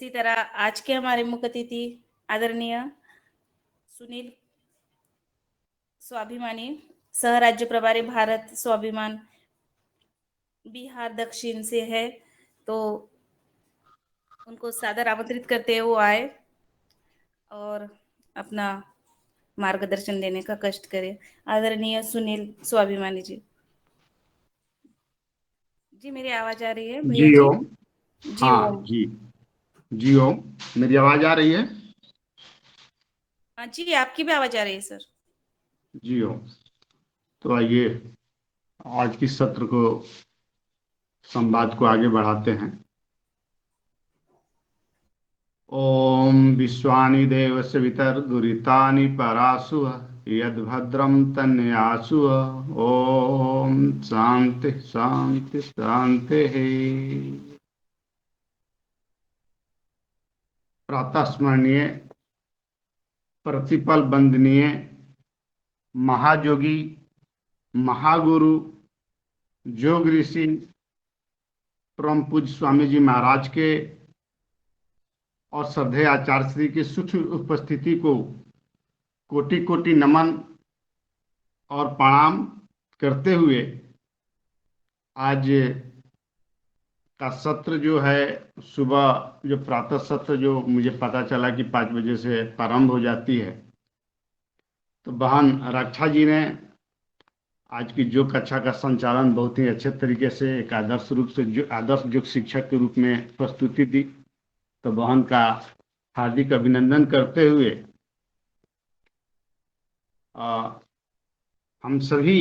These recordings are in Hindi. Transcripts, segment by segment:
इसी तरह आज के हमारे मुख्य अतिथि आदरणीय सुनील स्वाभिमानी, सह राज्य प्रभारी भारत स्वाभिमान बिहार दक्षिण से है, तो उनको सादर आमंत्रित करते हुए वो आए और अपना मार्गदर्शन देने का कष्ट करें। आदरणीय सुनील स्वाभिमानी जी। जी मेरी आवाज आ रही है भैया जी जी? ओम। जी हाँ ओम। जी। जी ओम। मेरी आवाज आ रही है? हाँ जी, आपकी भी आवाज आ रही है सर। जी ओम। तो आइए आज की सत्र को संवाद को आगे बढ़ाते हैं। ओम विश्वानि देवस्य वितर्दुरितानि परासु यद्भद्रं तन्यासु। ओम शांति शांति शांति। प्रातः स्मरणीय प्रतिपल वंदनीय महायोगी महागुरु योग ऋषि परम पूज्य स्वामी जी महाराज के और श्रद्धेय आचार्य श्री की सूक्ष्म उपस्थिति को कोटि कोटि नमन और प्रणाम करते हुए आज का सत्र जो है, सुबह जो प्रातः सत्र जो मुझे पता चला कि 5 बजे से प्रारंभ हो जाती है, तो बहन रक्षा जी ने आज की योग कक्षा का संचालन बहुत ही अच्छे तरीके से एक आदर्श रूप से आदर्श योग शिक्षक के रूप में प्रस्तुति दी। तो बहन का हार्दिक अभिनंदन करते हुए हम सभी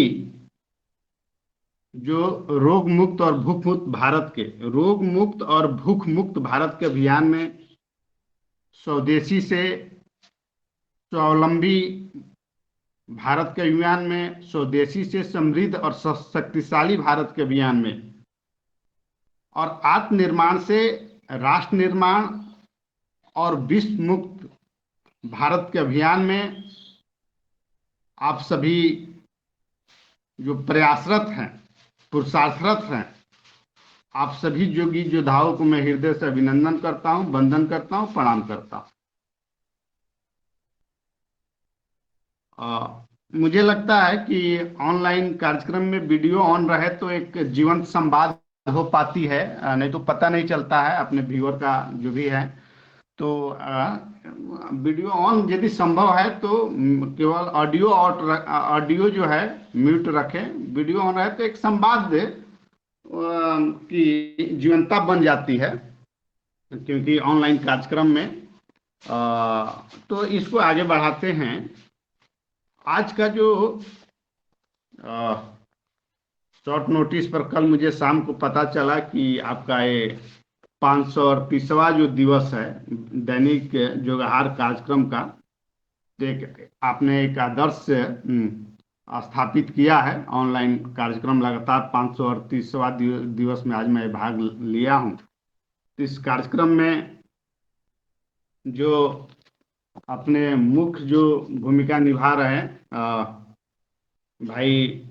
जो रोग मुक्त और भूख मुक्त भारत के रोग मुक्त और भूख मुक्त भारत के अभियान में स्वदेशी से स्वावलंबी भारत के अभियान में, स्वदेशी से समृद्ध और शक्तिशाली भारत के अभियान में और आत्मनिर्माण से राष्ट्र निर्माण और विश्व मुक्त भारत के अभियान में आप सभी जो प्रयासरत हैं, पुरुषार्थरत हैं, आप सभी योगी योद्धाओं को मैं हृदय से अभिनंदन करता हूं, वंदन करता हूं, प्रणाम करता हूं। मुझे लगता है कि ऑनलाइन कार्यक्रम में वीडियो ऑन रहे तो एक जीवंत संवाद हो पाती है, नहीं तो पता नहीं चलता है अपने व्यूअर का जो भी है। तो वीडियो ऑन यदि संभव है तो केवल ऑडियो जो है म्यूट रखें, वीडियो ऑन रहे तो एक संवाद की जीवंतता बन जाती है, क्योंकि ऑनलाइन कार्यक्रम में तो इसको आगे बढ़ाते हैं। आज का जो शॉर्ट नोटिस पर कल मुझे शाम को पता चला कि आपका ये 538वां जो दिवस है दैनिक योगाहार कार्यक्रम का, तो एक आपने एक आदर्श स्थापित किया है। ऑनलाइन कार्यक्रम लगातार 538वां दिवस में आज मैं भाग लिया हूं। तो इस कार्यक्रम में जो अपने मुख्य जो भूमिका निभा रहे हैं भाई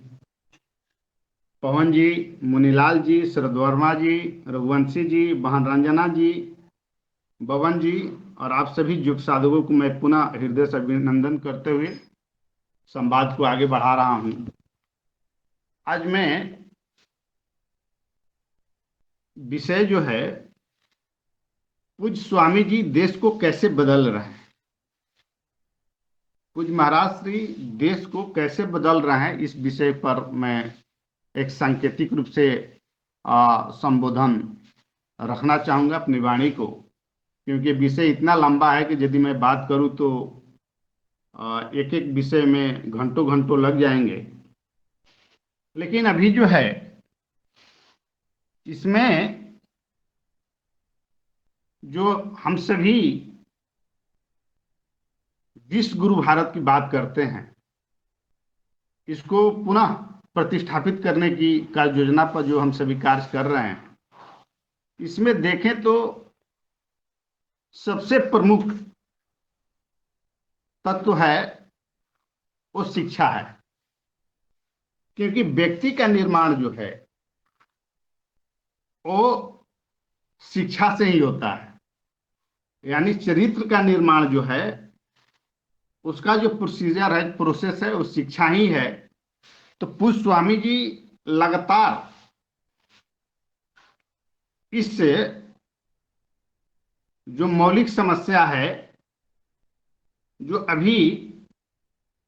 पवन जी, मुनीलाल जी, शरद वर्मा जी, रघुवंशी जी, बहन रंजना जी, बबन जी और आप सभी योग साधकों को मैं पुनः हृदय से अभिनंदन करते हुए संवाद को आगे बढ़ा रहा हूं। आज मैं विषय जो है पूज्य स्वामी जी देश को कैसे बदल रहे हैं, पूज्य महाराज श्री देश को कैसे बदल रहे हैं, इस विषय पर मैं एक सांकेतिक रूप से संबोधन रखना चाहूंगा अपनी वाणी को, क्योंकि विषय इतना लंबा है कि यदि मैं बात करूं तो एक एक विषय में घंटों घंटों लग जाएंगे। लेकिन अभी जो है इसमें जो हम सभी विश्व गुरु भारत की बात करते हैं, इसको पुनः प्रतिष्ठापित करने की कार्य योजना पर जो हम सभी कार्य कर रहे हैं, इसमें देखें तो सबसे प्रमुख तत्व है वो शिक्षा है, क्योंकि व्यक्ति का निर्माण जो है वो शिक्षा से ही होता है। यानी चरित्र का निर्माण जो है, उसका जो प्रोसीजर है, प्रोसेस है, वो शिक्षा ही है। तो पूज्य स्वामी जी लगातार इससे जो मौलिक समस्या है, जो अभी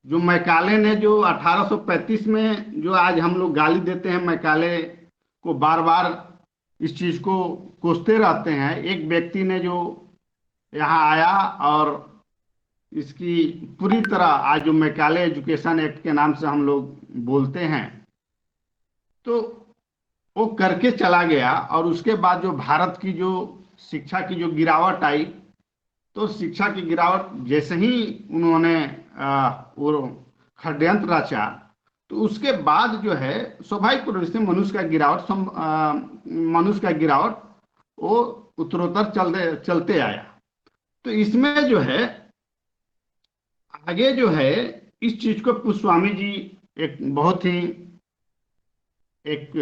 जो मैकाले ने जो 1835 में जो आज हम लोग गाली देते हैं, मैकाले को बार बार इस चीज को कोसते रहते हैं। एक व्यक्ति ने जो यहाँ आया और इसकी पूरी तरह आज जो मैकाले एजुकेशन एक्ट के नाम से हम लोग बोलते हैं, तो वो करके चला गया। और उसके बाद जो भारत की जो शिक्षा की जो गिरावट आई, तो शिक्षा की गिरावट जैसे ही उन्होंने वो षड्यंत्र रचा, तो उसके बाद जो है स्वाभाविक रूप से मनुष्य का गिरावट मनुष्य का गिरावट वो उत्तरोत्तर चलते आया। तो इसमें जो है आगे जो है इस चीज को पुष्पस्वामी जी एक बहुत ही एक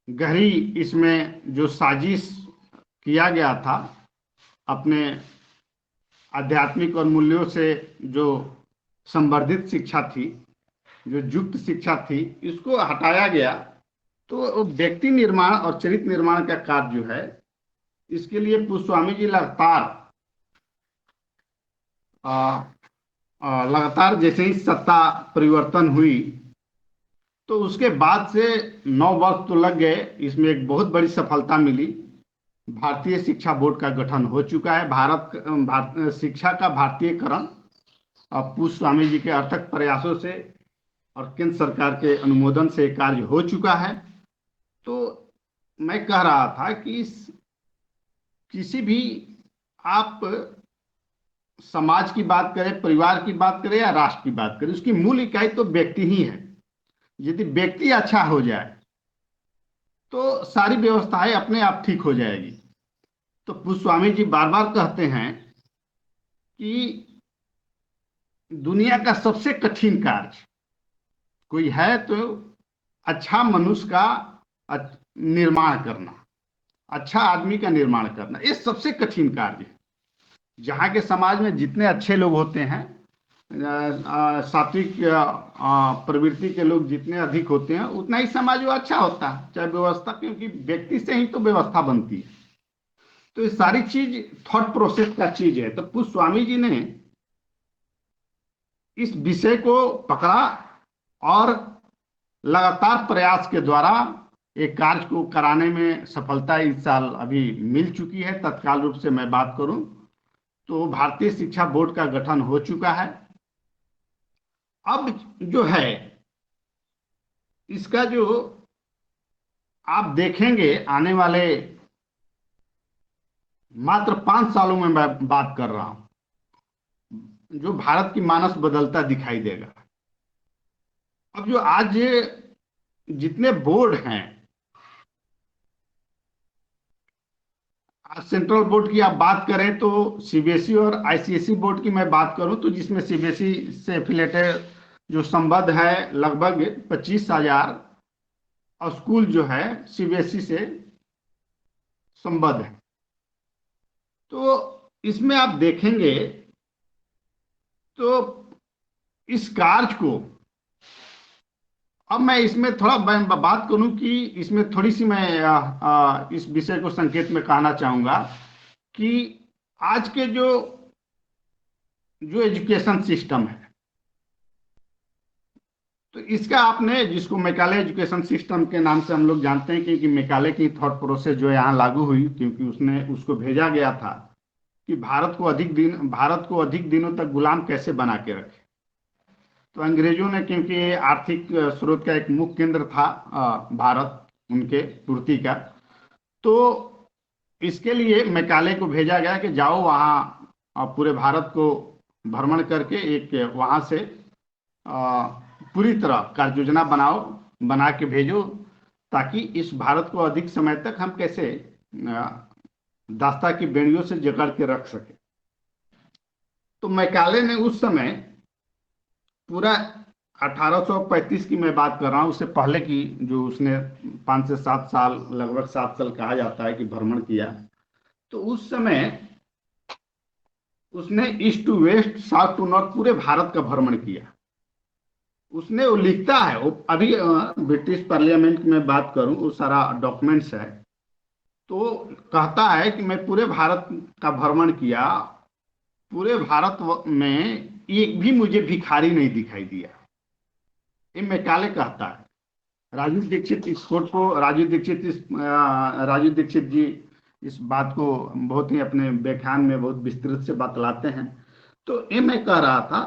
गहरी इसमें जो साजिश किया गया था, अपने आध्यात्मिक और मूल्यों से जो संवर्धित शिक्षा थी, जो युक्त शिक्षा थी, इसको हटाया गया। तो व्यक्ति निर्माण और चरित्र निर्माण का कार्य जो है, इसके लिए पुष्पस्वामी जी लगातार जैसे ही सत्ता परिवर्तन हुई, तो उसके बाद से 9 वर्ष तो लग गए, इसमें एक बहुत बड़ी सफलता मिली। भारतीय शिक्षा बोर्ड का गठन हो चुका है। भारत शिक्षा का भारतीयकरण पुष्पस्वामी जी के अथक प्रयासों से और केंद्र सरकार के अनुमोदन से कार्य हो चुका है। तो मैं कह रहा था कि किसी भी आप समाज की बात करें, परिवार की बात करें या राष्ट्र की बात करें, उसकी मूल इकाई तो व्यक्ति ही है। यदि व्यक्ति अच्छा हो जाए तो सारी व्यवस्थाएं अपने आप ठीक हो जाएगी। तो पुष्पस्वामी जी बार बार कहते हैं कि दुनिया का सबसे कठिन कार्य कोई है तो अच्छा मनुष्य का निर्माण करना, अच्छा आदमी का निर्माण करना, ये सबसे कठिन कार्य है। जहाँ के समाज में जितने अच्छे लोग होते हैं, सात्विक प्रवृत्ति के लोग जितने अधिक होते हैं, उतना ही समाज वो अच्छा होता है, चाहे व्यवस्था, क्योंकि व्यक्ति से ही तो व्यवस्था बनती है। तो ये सारी चीज थॉट प्रोसेस का चीज है। तो पुष्पस्वामी जी ने इस विषय को पकड़ा और लगातार प्रयास के द्वारा एक कार्य को कराने में सफलता इस साल अभी मिल चुकी है। तत्काल रूप से मैं बात करूं तो भारतीय शिक्षा बोर्ड का गठन हो चुका है। अब जो है इसका जो आप देखेंगे आने वाले मात्र 5 सालों में मैं बात कर रहा हूं, जो भारत की मानस बदलता दिखाई देगा। अब जो आज जितने बोर्ड हैं, आज सेंट्रल बोर्ड की आप बात करें तो सीबीएसई और आईसीएसई बोर्ड की मैं बात करूं तो जिसमें सीबीएसई से एफिलेटेड जो संबद्ध है लगभग 25,000 और स्कूल जो है सीबीएसई से संबद्ध है। तो इसमें आप देखेंगे तो इस कार्य को, अब मैं इसमें थोड़ा बात करूं कि इसमें थोड़ी सी मैं इस विषय को संकेत में कहना चाहूंगा कि आज के जो एजुकेशन सिस्टम है, तो इसका आपने, जिसको मैकाले एजुकेशन सिस्टम के नाम से हम लोग जानते हैं, क्योंकि मैकाले की थॉट प्रोसेस जो यहाँ लागू हुई, क्योंकि उसको भेजा गया था कि भारत को अधिक दिनों तक गुलाम कैसे बना के रखे। तो अंग्रेजों ने, क्योंकि आर्थिक स्रोत का एक मुख्य केंद्र था भारत, उनके पूर्ति का, तो इसके लिए मैकाले को भेजा गया कि जाओ वहाँ पूरे भारत को भ्रमण करके एक वहाँ से पूरी तरह कार्य योजना बना के भेजो, ताकि इस भारत को अधिक समय तक हम कैसे दास्ता की बेड़ियों से जकड़ के रख सके। तो मैकाले ने उस समय पूरा 1835 की मैं बात कर रहा हूँ, उससे पहले की जो उसने 5 से 7 साल, लगभग 7 साल कहा जाता है कि भ्रमण किया। तो उस समय उसने east to west, south to north पूरे भारत का भ्रमण किया। उसने, वो लिखता है, वो अभी ब्रिटिश पार्लियामेंट में बात करूं, वो सारा डॉक्यूमेंट्स है, तो कहता है कि मैं पूरे भारत का भ्रमण किया, पूरे भारत में एक भी मुझे भिखारी नहीं दिखाई दिया। ये मैकाले कहता है। राजू दीक्षित इस कोट को, राजू दीक्षित जी इस बात को बहुत ही अपने व्याख्यान में बहुत विस्तृत से बतलाते हैं। तो ये मैं कह रहा था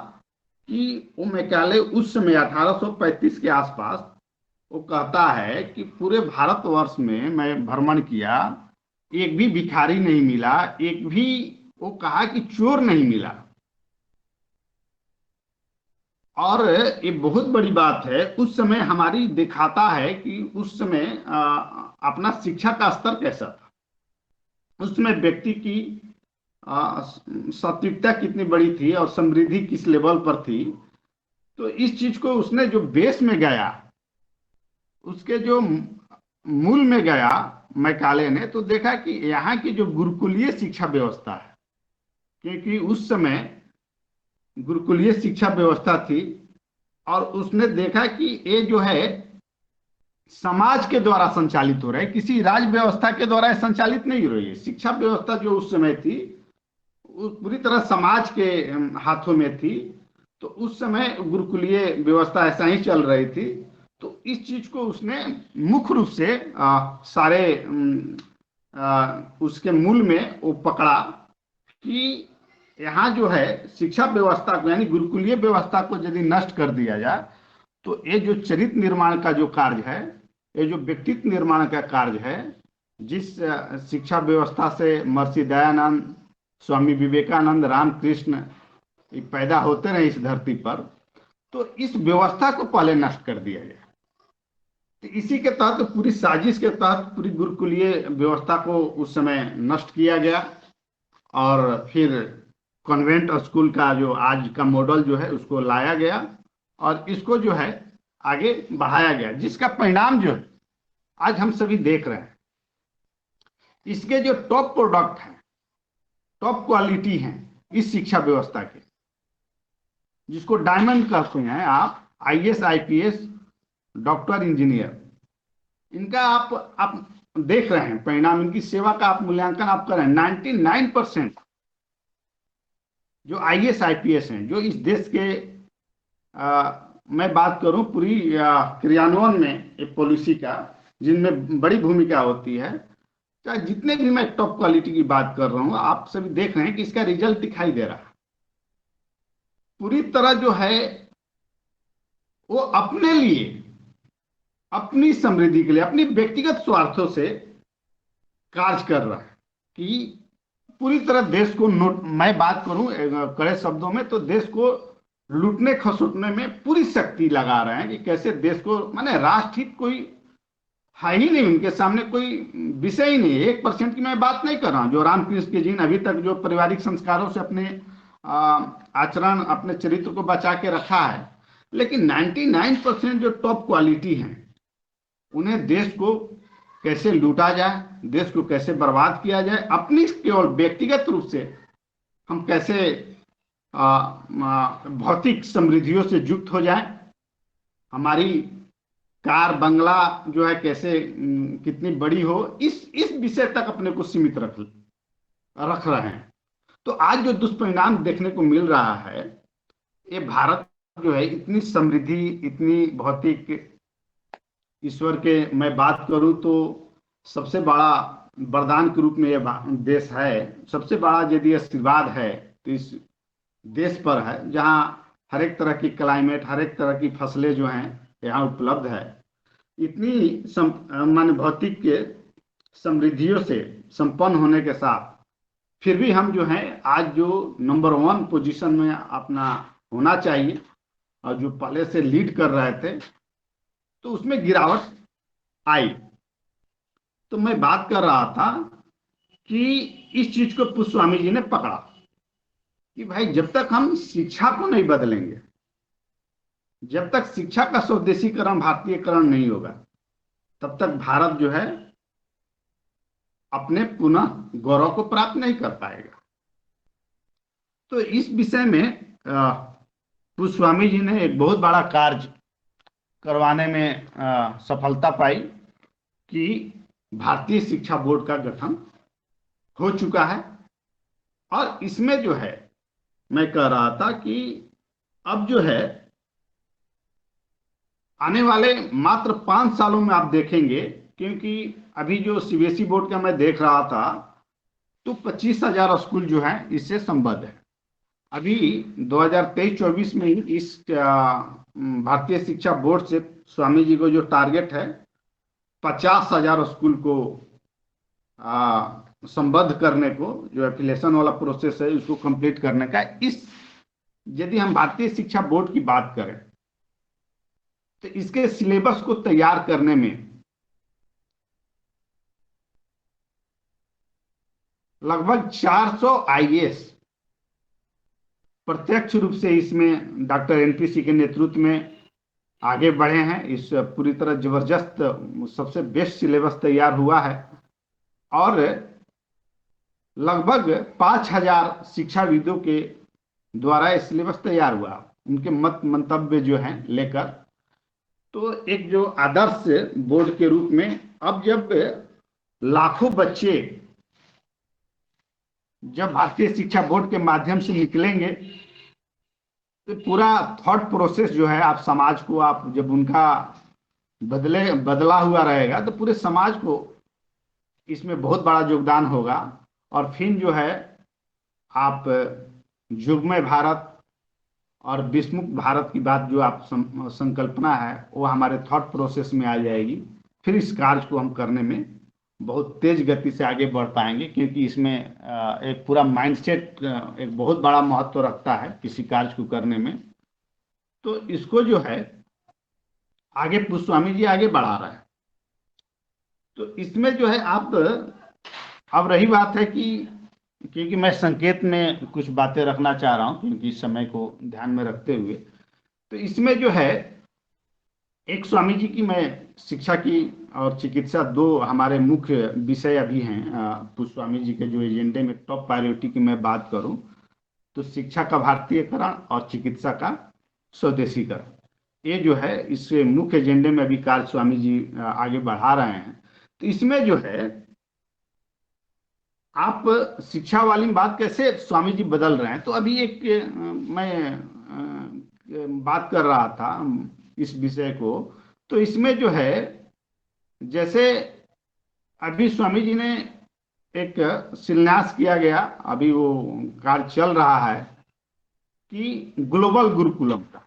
कि वो मैकाले उस समय 1835 के आसपास वो कहता है कि पूरे भारतवर्ष में मैं भ्रमण किया, एक भी भिखारी नहीं मिला, एक भी, वो कहा कि चोर नहीं मिला। और ये बहुत बड़ी बात है, उस समय हमारी दिखाता है कि उस समय अपना शिक्षा का स्तर कैसा था, उस समय व्यक्ति की सात्विकता कितनी बड़ी थी और समृद्धि किस लेवल पर थी। तो इस चीज को उसने जो बेस में गया, उसके जो मूल में गया मैकाले ने, तो देखा कि यहाँ की जो गुरुकुलीय शिक्षा व्यवस्था है, क्योंकि उस समय गुरुकुलीय शिक्षा व्यवस्था थी, और उसने देखा कि ये जो है समाज के द्वारा संचालित हो रहा है, किसी राज व्यवस्था के द्वारा संचालित नहीं हो रही है। शिक्षा व्यवस्था जो उस समय थी वो पूरी तरह समाज के हाथों में थी। तो उस समय गुरुकुलीय व्यवस्था ऐसा ही चल रही थी। तो इस चीज को उसने मुख्य रूप से सारे उसके मूल में वो पकड़ा कि यहाँ जो है शिक्षा व्यवस्था को, यानी गुरुकुलीय व्यवस्था को यदि नष्ट कर दिया जाए, तो ये जो चरित्र निर्माण का जो कार्य है, ये जो व्यक्तित्व निर्माण का कार्य है, जिस शिक्षा व्यवस्था से महर्षि दयानंद, स्वामी विवेकानंद, रामकृष्ण पैदा होते रहे इस धरती पर, तो इस व्यवस्था को पहले नष्ट कर दिया गया। तो इसी के तहत, पूरी साजिश के तहत पूरी गुरुकुलीय व्यवस्था को उस समय नष्ट किया गया, और फिर कॉन्वेंट स्कूल का जो आज का मॉडल जो है उसको लाया गया, और इसको जो है आगे बढ़ाया गया, जिसका परिणाम जो है आज हम सभी देख रहे हैं। इसके जो टॉप प्रोडक्ट हैं, टॉप क्वालिटी हैं इस शिक्षा व्यवस्था के, जिसको डायमंड कहते हैं आप, आईएएस, आईपीएस, डॉक्टर, इंजीनियर, इनका आप देख रहे हैं परिणाम, इनकी सेवा का आप मूल्यांकन आप कर रहे हैं। 99% जो आईएएस आईपीएस हैं, जो इस देश के मैं बात करूं पूरी क्रियान्वयन में एक पॉलिसी का, जिनमें बड़ी भूमिका होती है, चाहे जितने भी मैं टॉप क्वालिटी की बात कर रहा हूं, आप सभी देख रहे हैं कि इसका रिजल्ट दिखाई दे रहा है। पूरी तरह जो है वो अपने लिए, अपनी समृद्धि के लिए, अपनी व्यक्तिगत स्वार्थों से कार्य कर रहा है कि पूरी तरह देश को मैं बात करूं कड़े शब्दों में, तो देश को लूटने खसोटने में पूरी शक्ति लगा रहे हैं कि कैसे देश को, माने राष्ट्रहित कोई है ही नहीं उनके सामने, कोई विषय ही नहीं। 1% की मैं बात नहीं कर रहा हूं, जो रामकृष्ण के जिन अभी तक जो पारिवारिक संस्कारों से अपने आचरण, अपने चरित्र को बचा के रखा है, लेकिन 99% जो टॉप क्वालिटी हैं, उन्हें देश को कैसे लूटा जाए, देश को कैसे बर्बाद किया जाए, अपनी केवल व्यक्तिगत रूप से हम कैसे भौतिक समृद्धियों से युक्त हो जाए, हमारी कार बंगला जो है कैसे कितनी बड़ी हो, इस विषय तक अपने को सीमित रख रहे हैं। तो आज जो दुष्परिणाम देखने को मिल रहा है, ये भारत जो है इतनी समृद्धि, इतनी भौतिक, ईश्वर के मैं बात करूं तो सबसे बड़ा वरदान के रूप में ये देश है, सबसे बड़ा यदि आशीर्वाद है तो इस देश पर है, जहां हर एक तरह की क्लाइमेट, हर एक तरह की फसलें जो हैं यहाँ उपलब्ध है। इतनी मान भौतिक के समृद्धियों से संपन्न होने के साथ फिर भी हम जो हैं आज जो नंबर 1 पोजीशन में अपना होना चाहिए, और जो पहले से लीड कर रहे थे, तो उसमें गिरावट आई। तो मैं बात कर रहा था कि इस चीज को पुष्पस्वामी जी ने पकड़ा कि भाई जब तक हम शिक्षा को नहीं बदलेंगे, जब तक शिक्षा का स्वदेशीकरण, भारतीयकरण नहीं होगा, तब तक भारत जो है अपने पुनः गौरव को प्राप्त नहीं कर पाएगा। तो इस विषय में पूज्य स्वामी जी ने एक बहुत बड़ा कार्य करवाने में सफलता पाई कि भारतीय शिक्षा बोर्ड का गठन हो चुका है। और इसमें जो है, मैं कह रहा था कि अब जो है आने वाले मात्र 5 सालों में आप देखेंगे, क्योंकि अभी जो सीबीएसई बोर्ड का मैं देख रहा था तो 25,000 स्कूल जो है इससे संबद्ध है। अभी 2023-24 में ही इस भारतीय शिक्षा बोर्ड से स्वामी जी को जो टारगेट है 50,000 स्कूल को संबद्ध करने को, जो एफिलिएशन वाला प्रोसेस है उसको कंप्लीट करने का। इस यदि हम भारतीय शिक्षा बोर्ड की बात करें तो इसके सिलेबस को तैयार करने में लगभग 400 आईएएस प्रत्यक्ष रूप से इसमें डॉक्टर एनपीसी के नेतृत्व में आगे बढ़े हैं। इस पूरी तरह जबरदस्त सबसे बेस्ट सिलेबस तैयार हुआ है और लगभग 5,000 शिक्षाविदों के द्वारा यह सिलेबस तैयार हुआ, उनके मत मंतव्य जो हैं लेकर। तो एक जो आदर्श बोर्ड के रूप में अब जब लाखों बच्चे जब भारतीय शिक्षा बोर्ड के माध्यम से निकलेंगे तो पूरा थॉट प्रोसेस जो है, आप समाज को, आप जब उनका बदला हुआ रहेगा तो पूरे समाज को इसमें बहुत बड़ा योगदान होगा। और फिर जो है आप युगमय भारत और विश्वमुख भारत की बात जो आप संकल्पना है वो हमारे थॉट प्रोसेस में आ जाएगी। फिर इस कार्य को हम करने में बहुत तेज गति से आगे बढ़ पाएंगे, क्योंकि इसमें एक पूरा माइंडसेट एक बहुत बड़ा महत्व रखता है किसी कार्य को करने में। तो इसको जो है आगे पूज्य स्वामी जी आगे बढ़ा रहे हैं। तो इसमें जो है आप, अब रही बात है कि क्योंकि मैं संकेत में कुछ बातें रखना चाह रहा हूं क्योंकि इस समय को ध्यान में रखते हुए, तो इसमें जो है एक स्वामी जी की, मैं शिक्षा की और चिकित्सा दो हमारे मुख्य विषय अभी हैं। पूज्य स्वामी जी के जो एजेंडे में टॉप प्रायोरिटी की मैं बात करूं तो शिक्षा का भारतीयकरण और चिकित्सा का स्वदेशीकरण, ये जो है इस मुख्य एजेंडे में अभी कार्य स्वामी जी आगे बढ़ा रहे हैं। तो इसमें जो है आप शिक्षा वाली बात कैसे स्वामी जी बदल रहे हैं, तो अभी एक मैं बात कर रहा था इस विषय को। तो इसमें जो है जैसे अभी स्वामी जी ने एक शिलान्यास किया गया, अभी वो कार्य चल रहा है कि ग्लोबल गुरुकुलम का।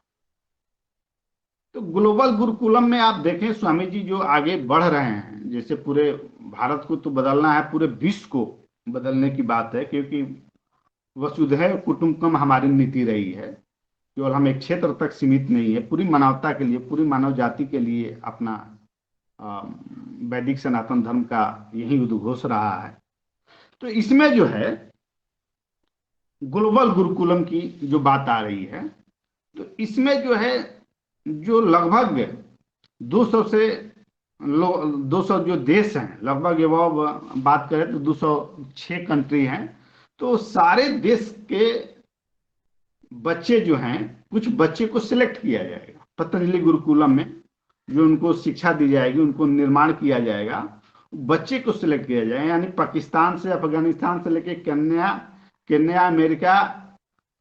तो ग्लोबल गुरुकुलम में आप देखें स्वामी जी जो आगे बढ़ रहे हैं, जैसे पूरे भारत को तो बदलना है, पूरे विश्व को बदलने की बात है, क्योंकि वसुधैव कुटुंबकम हमारी नीति रही है। केवल हम एक क्षेत्र तक सीमित नहीं है, पूरी मानवता के लिए, पूरी मानव जाति के लिए अपना वैदिक सनातन धर्म का यही उद्घोष रहा है। तो इसमें जो है ग्लोबल गुरुकुलम की जो बात आ रही है, तो इसमें जो है जो लगभग 200 जो देश हैं, लगभग ये वो बात करें तो 206 कंट्री हैं। तो सारे देश के बच्चे जो हैं, कुछ बच्चे को सिलेक्ट किया जाएगा पतंजलि गुरुकुलम में, जो उनको शिक्षा दी जाएगी, उनको निर्माण किया जाएगा, बच्चे को सिलेक्ट किया जाएगा। यानी पाकिस्तान से, अफगानिस्तान से लेके केन्या, अमेरिका,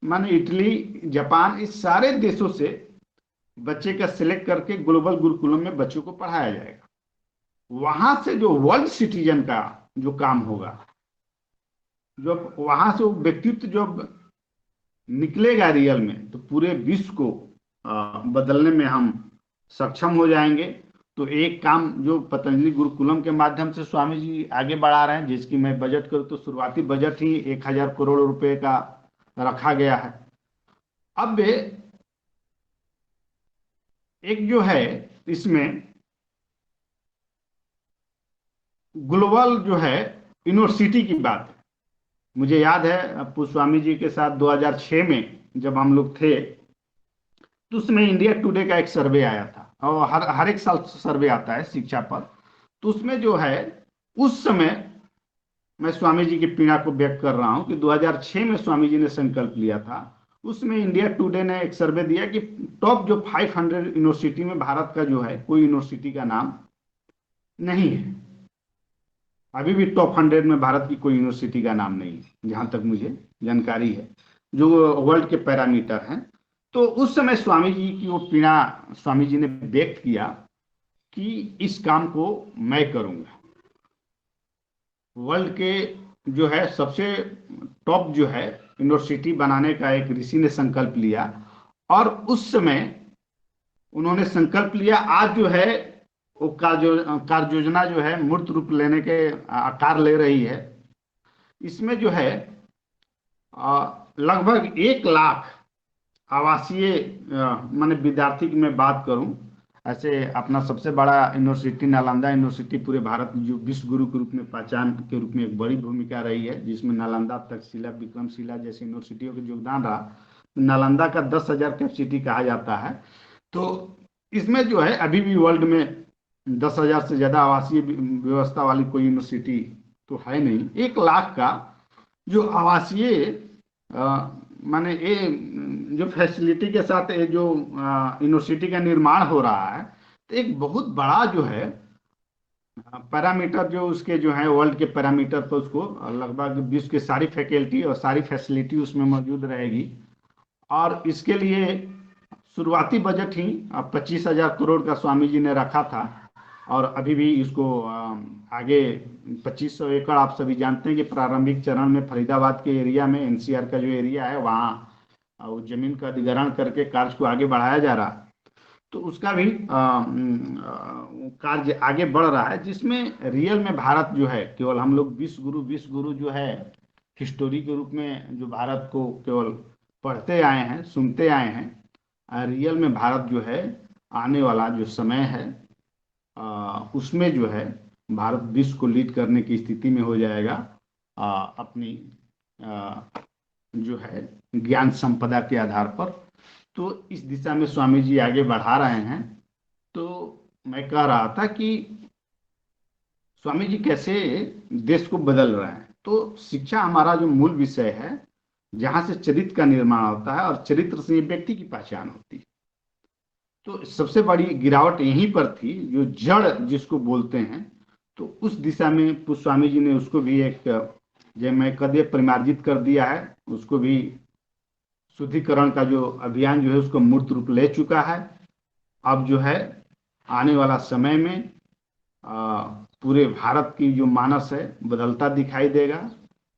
माने इटली, जापान, इस सारे देशों से बच्चे का सिलेक्ट करके ग्लोबल गुरुकुलम में बच्चों को पढ़ाया जाएगा। वहां से जो वर्ल्ड सिटीजन का जो काम होगा, जब वहां से वो व्यक्तित्व जब निकलेगा रियल में, तो पूरे विश्व को बदलने में हम सक्षम हो जाएंगे। तो एक काम जो पतंजलि गुरुकुलम के माध्यम से स्वामी जी आगे बढ़ा रहे हैं, जिसकी मैं बजट करूँ तो शुरुआती बजट ही 1,000 करोड़ रुपए का रखा गया है। अब एक जो है इसमें ग्लोबल जो है यूनिवर्सिटी की बात है। मुझे याद है पूज्य स्वामी जी के साथ 2006 में जब हम लोग थे, तो उसमें इंडिया टुडे का एक सर्वे आया था, और हर एक साल सर्वे आता है शिक्षा पर। तो उसमें जो है उस समय मैं स्वामी जी की पीड़ा को व्यक्त कर रहा हूं कि 2006 में स्वामी जी ने संकल्प लिया था। उसमें इंडिया टुडे ने एक सर्वे दिया कि टॉप जो 500 यूनिवर्सिटी में भारत का जो है कोई यूनिवर्सिटी का नाम नहीं है। अभी भी टॉप 100 में भारत की कोई यूनिवर्सिटी का नाम नहीं है, जहां तक मुझे जानकारी है, जो वर्ल्ड के पैरामीटर हैं। तो उस समय स्वामी जी की वो पीड़ा स्वामी जी ने व्यक्त किया कि इस काम को मैं करूंगा। वर्ल्ड के जो है सबसे टॉप जो है यूनिवर्सिटी बनाने का एक ऋषि ने संकल्प लिया, और उस समय उन्होंने संकल्प लिया। आज जो है वो कार्य योजना जो है मूर्त रूप लेने के आकार ले रही है। इसमें जो है लगभग 1 लाख आवासीय माने विद्यार्थी की मैं बात करूं, ऐसे अपना सबसे बड़ा यूनिवर्सिटी नालंदा यूनिवर्सिटी पूरे भारत में जो विश्व गुरु के रूप में पहचान के रूप में एक बड़ी भूमिका रही है, जिसमें नालंदा, तक्षशिला, विक्रमशिला जैसी यूनिवर्सिटियों का योगदान रहा। नालंदा का 10,000 कैपेसिटी कहा जाता है। तो इसमें जो है अभी भी वर्ल्ड में 10,000 से ज्यादा आवासीय व्यवस्था वाली कोई यूनिवर्सिटी तो है नहीं। 1 लाख का जो आवासीय माने ये जो फैसिलिटी के साथ ये जो यूनिवर्सिटी का निर्माण हो रहा है, तो एक बहुत बड़ा जो है पैरामीटर जो उसके जो है वर्ल्ड के पैरामीटर पर उसको लगभग विश्व की सारी फैकल्टी और सारी फैसिलिटी उसमें मौजूद रहेगी। और इसके लिए शुरुआती बजट ही 25,000 करोड़ का स्वामी जी ने रखा था, और अभी भी इसको आगे 2500 एकड़, आप सभी जानते हैं कि प्रारंभिक चरण में फरीदाबाद के एरिया में एनसीआर का जो एरिया है वहाँ उस जमीन का अधिग्रहण करके कार्य को आगे बढ़ाया जा रहा है। तो उसका भी कार्य आगे बढ़ रहा है, जिसमें रियल में भारत जो है केवल हम लोग विश्व गुरु जो है हिस्टोरी के रूप में जो भारत को केवल पढ़ते आए हैं, सुनते आए हैं। रियल में भारत जो है आने वाला जो समय है उसमें जो है भारत विश्व को लीड करने की स्थिति में हो जाएगा, अपनी जो है ज्ञान संपदा के आधार पर। तो इस दिशा में स्वामी जी आगे बढ़ा रहे हैं। तो मैं कह रहा था कि स्वामी जी कैसे देश को बदल रहे हैं। तो शिक्षा हमारा जो मूल विषय है, जहां से चरित्र का निर्माण होता है और चरित्र से व्यक्ति की पहचान होती है। तो सबसे बड़ी गिरावट यहीं पर थी, जो जड़ जिसको बोलते हैं। तो उस दिशा में स्वामी जी ने उसको भी एक जय मैं कदे परिमार्जित कर दिया है। उसको भी शुद्धिकरण का जो अभियान जो है उसको मूर्त रूप ले चुका है। अब जो है आने वाला समय में पूरे भारत की जो मानस है बदलता दिखाई देगा,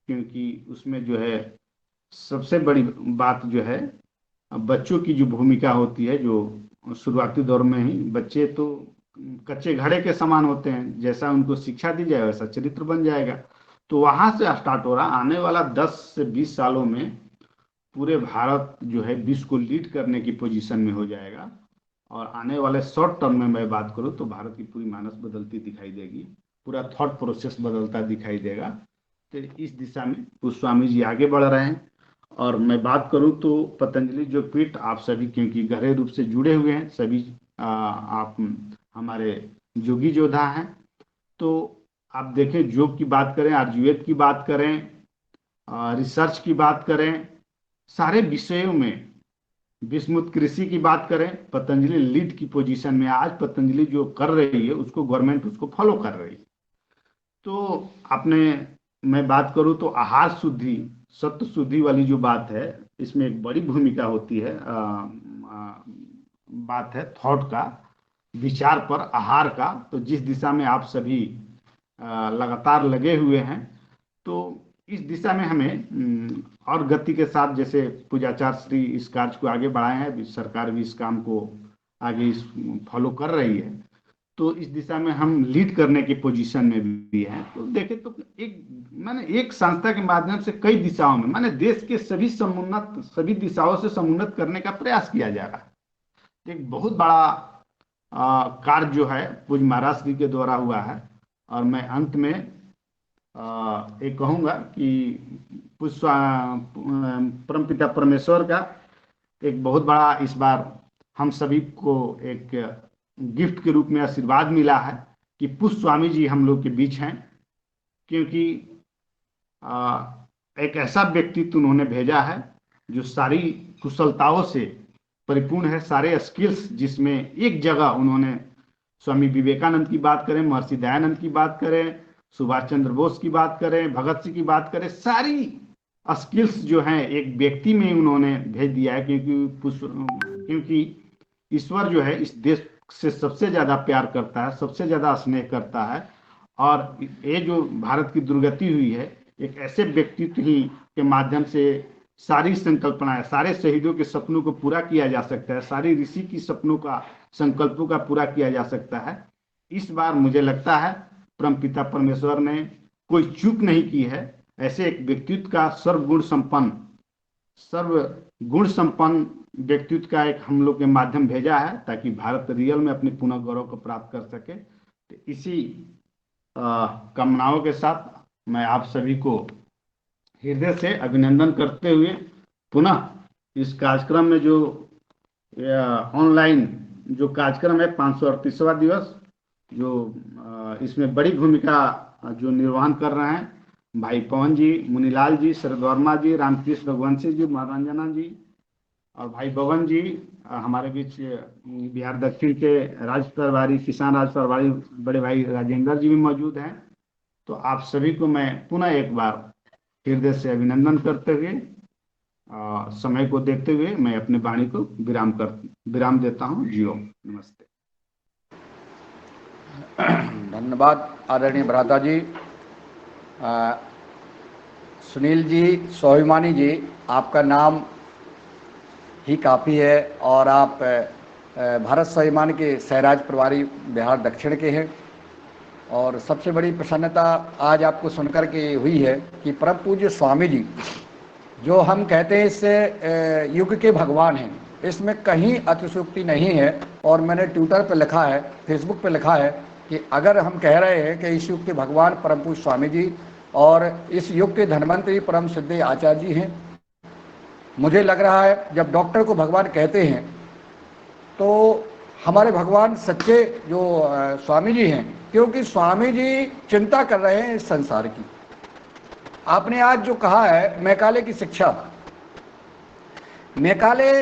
क्योंकि उसमें जो है सबसे बड़ी बात जो है बच्चों की जो भूमिका होती है। जो शुरुआती दौर में ही बच्चे तो कच्चे घड़े के समान होते हैं, जैसा उनको शिक्षा दी जाए वैसा चरित्र बन जाएगा। तो वहां से स्टार्ट हो रहा आने वाला 10 से 20 सालों में पूरे भारत जो है विश्व को लीड करने की पोजीशन में हो जाएगा। और आने वाले शॉर्ट टर्म में मैं बात करूं तो भारत की पूरी मानस बदलती दिखाई देगी, पूरा थॉट प्रोसेस बदलता दिखाई देगा। तो इस दिशा में स्वामी जी आगे बढ़ रहे हैं। और मैं बात करूं तो पतंजलि योग पीठ, आप सभी क्योंकि गहरे रूप से जुड़े हुए हैं, सभी आप हमारे योगी योद्धा हैं। तो आप देखें, योग की बात करें, आयुर्वेद की बात करें, रिसर्च की बात करें, सारे विषयों में विस्मृत कृषि की बात करें, पतंजलि लीड की पोजीशन में। आज पतंजलि जो कर रही है उसको गवर्नमेंट उसको फॉलो कर रही है। तो आपने मैं बात करूं तो आहार शुद्धि, सत्व शुद्धि वाली जो बात है, इसमें एक बड़ी भूमिका होती है। बात है थॉट का, विचार पर, आहार का। तो जिस दिशा में आप सभी लगातार लगे हुए हैं, तो इस दिशा में हमें और गति के साथ, जैसे पूजाचार्य श्री इस कार्य को आगे बढ़ाए हैं, सरकार भी इस काम को आगे फॉलो कर रही है। तो इस दिशा में हम लीड करने की पोजीशन में भी हैं। तो देखें तो एक संस्था के माध्यम से कई दिशाओं में माने देश के सभी दिशाओं से समुन्नत करने का प्रयास किया जा रहा है। एक बहुत बड़ा कार्य जो है पूज्य महाराज श्री के द्वारा हुआ है। और मैं अंत में एक कहूंगा कि परमपिता परमेश्वर का एक बहुत बड़ा इस बार हम सभी को एक गिफ्ट के रूप में आशीर्वाद मिला है कि पुष्प स्वामी जी हम लोग के बीच हैं। क्योंकि एक ऐसा व्यक्तित्व उन्होंने भेजा है जो सारी कुशलताओं से परिपूर्ण है, सारे स्किल्स, जिसमें एक जगह उन्होंने स्वामी विवेकानंद की बात करें, महर्षि दयानंद की बात करें, सुभाष चंद्र बोस की बात करें, भगत सिंह की बात करें, सारी स्किल्स जो हैं एक व्यक्ति में उन्होंने भेज दिया है। क्योंकि ईश्वर जो है इस देश से सबसे ज्यादा प्यार करता है, सबसे ज्यादा स्नेह करता है। और ये जो भारत की दुर्गति हुई है, एक ऐसे व्यक्तित्व ही के माध्यम से सारी संकल्पनाएं, सारे शहीदों के सपनों को पूरा किया जा सकता है, सारी ऋषि की सपनों का, संकल्पों का पूरा किया जा सकता है। इस बार मुझे लगता है परमपिता परमेश्वर ने कोई चूक नहीं की है। ऐसे एक व्यक्तित्व का सर्व गुण संपन्न व्यक्तित्व का एक हम लोग के माध्यम भेजा है, ताकि भारत रियल में अपने पुनः गौरव को प्राप्त कर सके। तो इसी कामनाओं के साथ मैं आप सभी को हृदय से अभिनंदन करते हुए पुनः इस कार्यक्रम में जो ऑनलाइन जो कार्यक्रम है 538वां दिवस, जो इसमें बड़ी भूमिका जो निर्वहन कर रहे हैं भाई पवन जी, मुनीलाल जी, शरद वर्मा जी, रामकृष्ण रघुवंशी जी, महारंजना जी और भाई बबन जी, हमारे बीच बिहार दक्षिण के राज्य प्रभारी, किसान राज्य प्रभारी बड़े भाई राजेंद्र जी भी मौजूद हैं। तो आप सभी को मैं पुनः एक बार हृदय से अभिनंदन करते हुए समय को देखते हुए मैं अपने वाणी को विराम देता हूँ। जियो, नमस्ते। धन्यवाद आदरणीय भ्राता जी। सुनील जी, स्वाभिमानी जी, आपका नाम ही काफ़ी है और आप भारत स्वाभिमान के सहराज प्रभारी बिहार दक्षिण के हैं। और सबसे बड़ी प्रसन्नता आज आपको सुनकर के हुई है कि परम पूज्य स्वामी जी, जो हम कहते हैं इससे युग के भगवान हैं, इसमें कहीं अतिशयोक्ति नहीं है। और मैंने ट्विटर पर लिखा है, फेसबुक पर लिखा है कि अगर हम कह रहे हैं कि इस युग के भगवान परम पूज्य स्वामी जी और इस युग के धन्वंतरी परम सिद्धे आचार्य जी हैं, मुझे लग रहा है जब डॉक्टर को भगवान कहते हैं तो हमारे भगवान सच्चे जो स्वामी जी हैं, क्योंकि स्वामी जी चिंता कर रहे हैं इस संसार की। आपने आज जो कहा है मैकाले की शिक्षा, मैकाले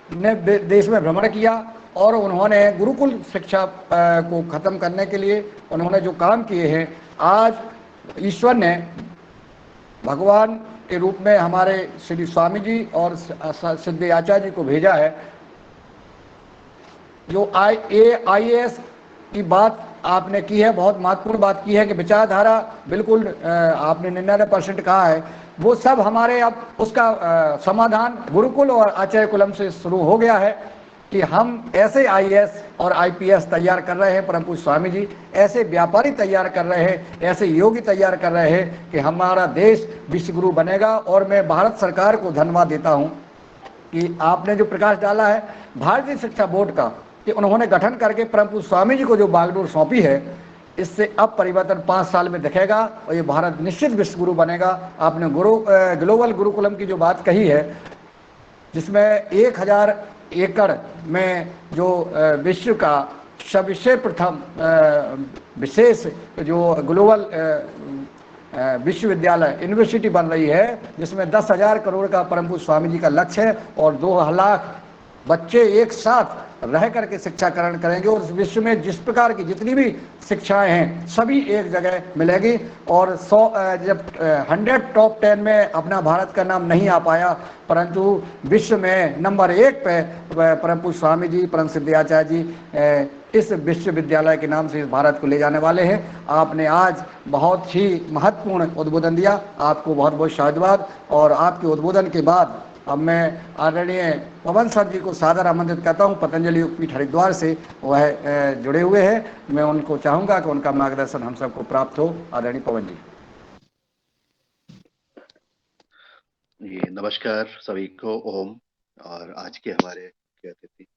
ने देश में भ्रमण किया और उन्होंने गुरुकुल शिक्षा को ख़त्म करने के लिए उन्होंने जो काम किए हैं, आज ईश्वर ने भगवान के रूप में हमारे श्री स्वामी जी और सिद्धे आचार्य जी को भेजा है। जो IAS की बात आपने की है, बहुत महत्वपूर्ण बात की है कि विचारधारा बिल्कुल आपने 99% कहा है, वो सब हमारे अब उसका समाधान गुरुकुल और आचार्य कुलम से शुरू हो गया है कि हम ऐसे IAS और IPS तैयार कर रहे हैं। परम पूज्य स्वामी जी ऐसे व्यापारी तैयार कर रहे हैं, ऐसे योगी तैयार कर रहे हैं कि हमारा देश विश्वगुरु बनेगा। और मैं भारत सरकार को धन्यवाद देता हूं कि आपने जो प्रकाश डाला है भारतीय शिक्षा बोर्ड का, कि उन्होंने गठन करके परम पूज्य स्वामी जी को जो बागडोर सौंपी है, इससे अब परिवर्तन 5 साल में दिखेगा और ये भारत निश्चित विश्वगुरु बनेगा। आपने ग्लोबल गुरुकुलम की जो बात कही है, जिसमें 1000 एकड़ में जो विश्व का सबसे प्रथम विशेष जो ग्लोबल विश्वविद्यालय यूनिवर्सिटी बन रही है, जिसमें 10,000 करोड़ का परम पूज्य स्वामी जी का लक्ष्य है और 2 लाख बच्चे एक साथ रह करके शिक्षा ग्रहण करेंगे और इस विश्व में जिस प्रकार की जितनी भी शिक्षाएं हैं सभी एक जगह मिलेगी। और 100 टॉप 10 में अपना भारत का नाम नहीं आ पाया, परंतु विश्व में नंबर 1 पे परम पूज्य स्वामी जी, परम सिद्धे आचार्य जी इस विश्वविद्यालय के नाम से इस भारत को ले जाने वाले हैं। आपने आज बहुत ही महत्वपूर्ण उद्बोधन दिया, आपको बहुत बहुत साधुवाद। और आपके उद्बोधन के बाद अब मैं आदरणीय पवन सर जी को सादर आमंत्रित करता हूं, पतंजलि योगपीठ हरिद्वार से वह जुड़े हुए हैं। मैं उनको चाहूंगा कि उनका मार्गदर्शन हम सबको प्राप्त हो। आदरणीय पवन जी। ये नमस्कार सभी को, ओम। और आज के हमारे अतिथि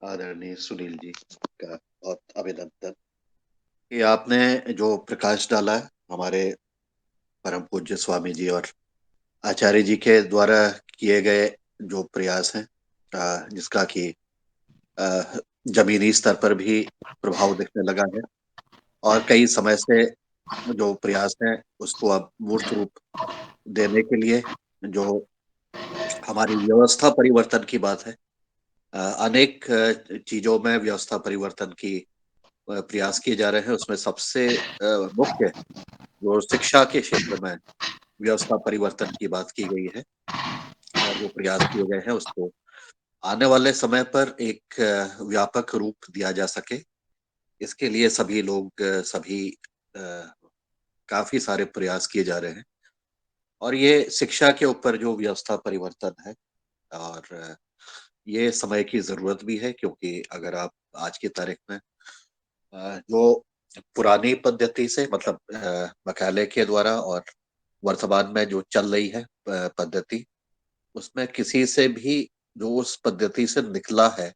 आदरणीय सुनील जी का बहुत अभिनंदन कि आपने जो प्रकाश डाला हमारे परम पूज्य स्वामी जी और आचार्य जी के द्वारा किए गए जो प्रयास हैं, जिसका कि जमीनी स्तर पर भी प्रभाव दिखने लगा है और कई समय से जो प्रयास है उसको अब मूर्त रूप देने के लिए जो हमारी व्यवस्था परिवर्तन की बात है, अनेक चीजों में व्यवस्था परिवर्तन की प्रयास किए जा रहे हैं। उसमें सबसे मुख्य जो शिक्षा के क्षेत्र में व्यवस्था परिवर्तन की बात की गई है और जो प्रयास किए गए हैं उसको आने वाले समय पर एक व्यापक रूप दिया जा सके, इसके लिए सभी लोग सभी काफी सारे प्रयास किए जा रहे हैं। और ये शिक्षा के ऊपर जो व्यवस्था परिवर्तन है, और ये समय की जरूरत भी है, क्योंकि अगर आप आज की तारीख में जो पुरानी पद्धति से मतलब मैकाले के द्वारा और वर्तमान में जो चल रही है पद्धति, उसमें किसी से भी जो उस पद्धति से निकला है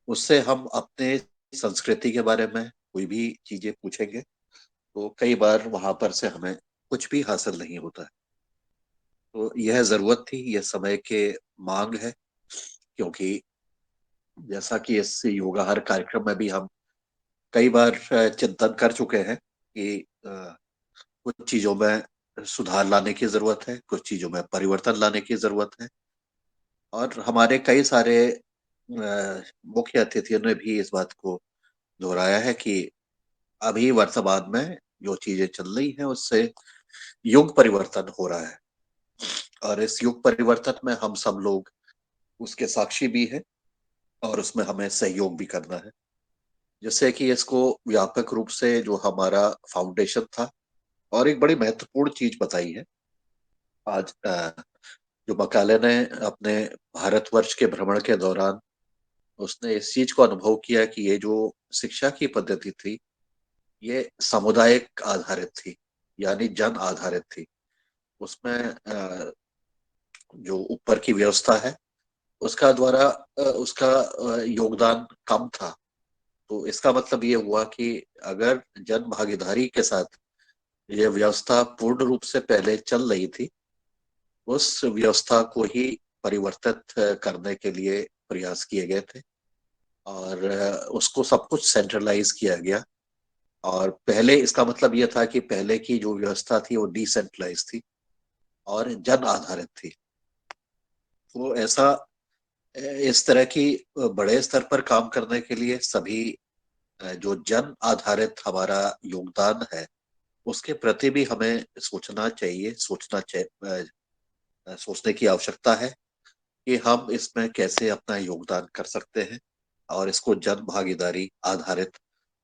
उससे हम अपने संस्कृति के बारे में कोई भी चीजें पूछेंगे तो कई बार वहां पर से हमें कुछ भी हासिल नहीं होता है। तो यह जरूरत थी, यह समय के मांग है, क्योंकि जैसा कि इस योगा हर कार्यक्रम में भी हम कई बार चिंतन कर चुके हैं कि कुछ चीजों में सुधार लाने की जरूरत है, कुछ चीजों में परिवर्तन लाने की जरूरत है। और हमारे कई सारे मुख्य अतिथियों ने भी इस बात को दोहराया है कि अभी वर्तमान में जो चीजें चल रही हैं उससे युग परिवर्तन हो रहा है, और इस युग परिवर्तन में हम सब लोग उसके साक्षी भी हैं और उसमें हमें सहयोग भी करना है। जिससे कि इसको व्यापक रूप से जो हमारा फाउंडेशन था, और एक बड़ी महत्वपूर्ण चीज बताई है आज, जो मकाले ने अपने भारतवर्ष के भ्रमण के दौरान उसने इस चीज को अनुभव किया कि ये जो शिक्षा की पद्धति थी ये सामुदायिक आधारित थी, यानी जन आधारित थी। उसमें जो ऊपर की व्यवस्था है उसका द्वारा उसका योगदान कम था। तो इसका मतलब ये हुआ कि अगर जन भागीदारी के साथ ये व्यवस्था पूर्ण रूप से पहले चल रही थी, उस व्यवस्था को ही परिवर्तित करने के लिए प्रयास किए गए थे, और उसको सब कुछ सेंट्रलाइज किया गया। और पहले इसका मतलब यह था कि पहले की जो व्यवस्था थी वो डिसेंट्रलाइज थी और जन आधारित थी। तो ऐसा इस तरह की बड़े स्तर पर काम करने के लिए सभी जो जन आधारित हमारा योगदान है उसके प्रति भी हमें सोचना चाहिए, सोचने की आवश्यकता है कि हम इसमें कैसे अपना योगदान कर सकते हैं, और इसको जन भागीदारी आधारित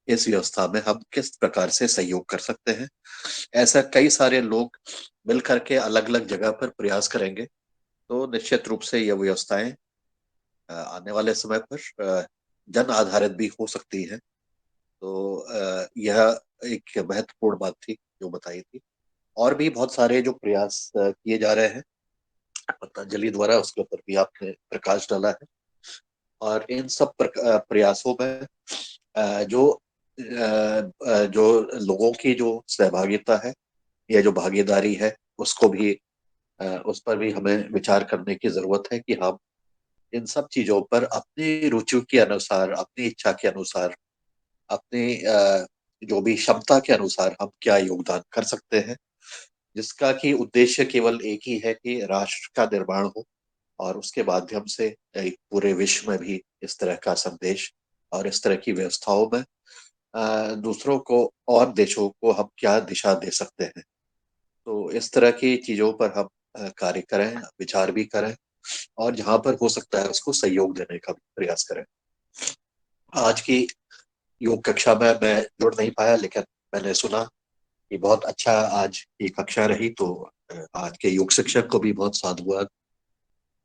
इस व्यवस्था में हम किस प्रकार से सहयोग कर सकते हैं। ऐसा कई सारे लोग मिलकर के अलग अलग जगह पर प्रयास करेंगे तो निश्चित रूप से यह व्यवस्थाएं आने वाले समय पर जन आधारित भी हो सकती है। तो यह एक महत्वपूर्ण बात थी जो बताई थी। और भी बहुत सारे जो प्रयास किए जा रहे हैं पतंजलि द्वारा, उसके ऊपर भी आपने प्रकाश डाला है। और इन सब प्रयासों में जो लोगों की जो सहभागिता है या जो भागीदारी है उसको भी उस पर भी हमें विचार करने की जरूरत है कि हम इन सब चीजों पर अपनी रुचि के अनुसार, अपनी इच्छा के अनुसार, अपनी जो भी क्षमता के अनुसार हम क्या योगदान कर सकते हैं, जिसका कि उद्देश्य केवल एक ही है कि राष्ट्र का निर्माण हो, और उसके माध्यम से एक पूरे विश्व में भी इस तरह का संदेश और इस तरह की व्यवस्थाओं में दूसरों को और देशों को हम क्या दिशा दे सकते हैं। तो इस तरह की चीजों पर हम कार्य करें, विचार भी करें, और जहां पर हो सकता है उसको सहयोग देने का भी प्रयास करें। आज की योग कक्षा में मैं जुड़ नहीं पाया, लेकिन मैंने सुना कि बहुत अच्छा आज की कक्षा रही। तो आज के योग शिक्षक को भी बहुत साधुवाद।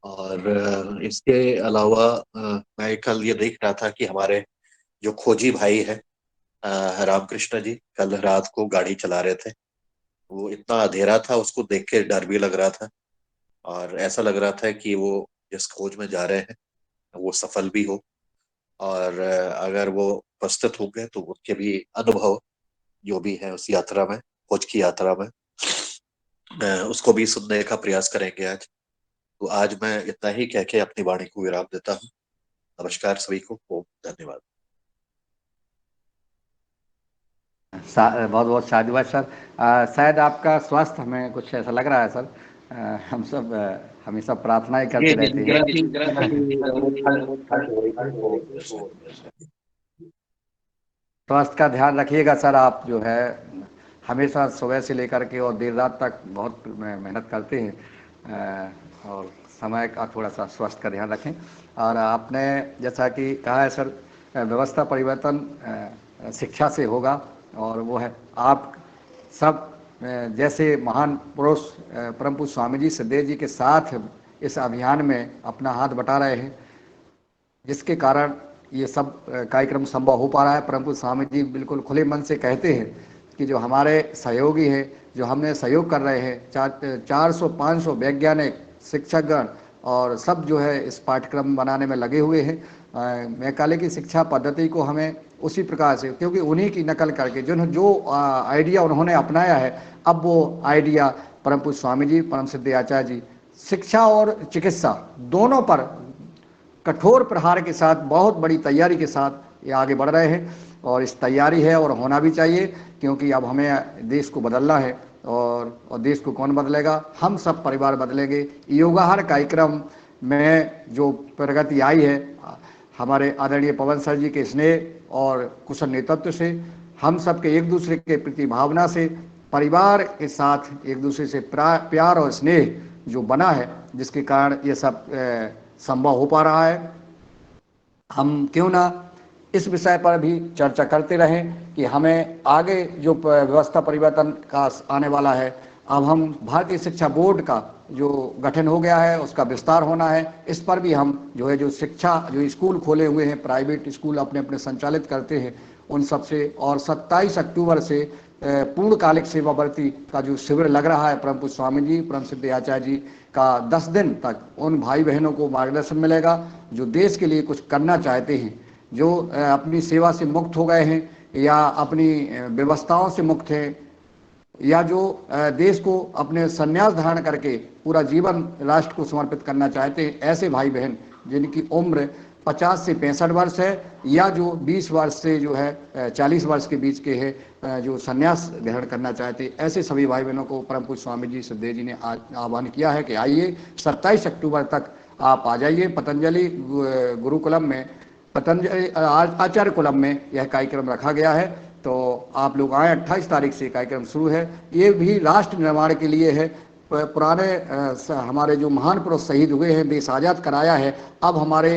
और इसके अलावा मैं कल ये देख रहा था कि हमारे जो खोजी भाई है रामकृष्ण जी, कल रात को गाड़ी चला रहे थे। वो इतना अंधेरा था, उसको देख के डर भी लग रहा था, और ऐसा लग रहा था कि वो जिस खोज में जा रहे हैं वो सफल भी हो। और अगर वो उपस्थित हो गए तो उनके भी अनुभव जो भी है उस यात्रा में, खोज की यात्रा में, उसको भी सुनने का प्रयास करेंगे आज। तो आज मैं इतना ही कह के अपनी वाणी को विराम देता हूँ। नमस्कार सभी को, धन्यवाद। बहुत बहुत शाबाश सर। शायद आपका स्वास्थ्य हमें कुछ ऐसा लग रहा है सर। हम सब हमेशा प्रार्थना ही करते रहते हैं। स्वास्थ्य का ध्यान रखिएगा सर। आप जो है हमेशा सुबह से लेकर के और देर रात तक बहुत मेहनत करते हैं, और समय का थोड़ा सा स्वास्थ्य का ध्यान रखें। और आपने जैसा कि कहा है सर, व्यवस्था परिवर्तन शिक्षा से होगा, और वो है आप सब जैसे महान पुरुष परम पूज्य स्वामी जी सिद्धेव जी के साथ इस अभियान में अपना हाथ बटा रहे हैं, जिसके कारण ये सब कार्यक्रम संभव हो पा रहा है। परम पूज्य स्वामी जी बिल्कुल खुले मन से कहते हैं कि जो हमारे सहयोगी हैं, जो हमने सहयोग कर रहे हैं, 400-500 वैज्ञानिक, शिक्षकगण और सब जो है इस पाठ्यक्रम बनाने में लगे हुए हैं। मैकाले की शिक्षा पद्धति को हमें उसी प्रकार से, क्योंकि उन्हीं की नकल करके जो आइडिया उन्होंने अपनाया है, अब वो आइडिया परम पूज्य स्वामी जी, परम सिद्ध आचार्य जी शिक्षा और चिकित्सा दोनों पर कठोर प्रहार के साथ, बहुत बड़ी तैयारी के साथ ये आगे बढ़ रहे हैं। और इस तैयारी है और होना भी चाहिए, क्योंकि अब हमें देश को बदलना है। और देश को कौन बदलेगा? हम सब परिवार बदलेंगे। योगाहार कार्यक्रम में जो प्रगति आई है, हमारे आदरणीय पवन सर जी के स्नेह और कुशल नेतृत्व से, हम सब के एक दूसरे के प्रति भावना से, परिवार के साथ एक दूसरे से प्यार और स्नेह जो बना है, जिसके कारण ये सब संभव हो पा रहा है। हम क्यों ना इस विषय पर भी चर्चा करते रहें कि हमें आगे जो व्यवस्था परिवर्तन का आने वाला है, अब हम भारतीय शिक्षा बोर्ड का जो गठन हो गया है उसका विस्तार होना है। इस पर भी हम जो है, जो शिक्षा, जो स्कूल खोले हुए हैं, प्राइवेट स्कूल अपने अपने संचालित करते हैं, उन सब से, और 27 अक्टूबर से पूर्णकालिक सेवावर्ती का जो शिविर लग रहा है परम पूज्य स्वामी जी, परम सिद्ध आचार्य जी का, 10 दिन तक उन भाई बहनों को मार्गदर्शन मिलेगा जो देश के लिए कुछ करना चाहते हैं, जो अपनी सेवा से मुक्त हो गए हैं या अपनी व्यवस्थाओं से मुक्त हैं, या जो देश को अपने संन्यास धारण करके पूरा जीवन राष्ट्र को समर्पित करना चाहते हैं। ऐसे भाई बहन जिनकी उम्र 50 से 65 वर्ष है, या जो 20 वर्ष से जो है 40 वर्ष के बीच के हैं, जो संन्यास ग्रहण करना चाहते हैं, ऐसे सभी भाई बहनों को परम पूज्य स्वामी जी सिद्धेव जी ने आह्वान किया है कि आइए 27 अक्टूबर तक आप आ जाइए। पतंजलि गुरुकुलम में, पतंजलि आचार्य कुलम में यह कार्यक्रम रखा गया है, तो आप लोग आए। 28 तारीख से कार्यक्रम शुरू है। ये भी राष्ट्र निर्माण के लिए है। पुराने हमारे जो महान पुरुष शहीद हुए हैं, देश आज़ाद कराया है, अब हमारे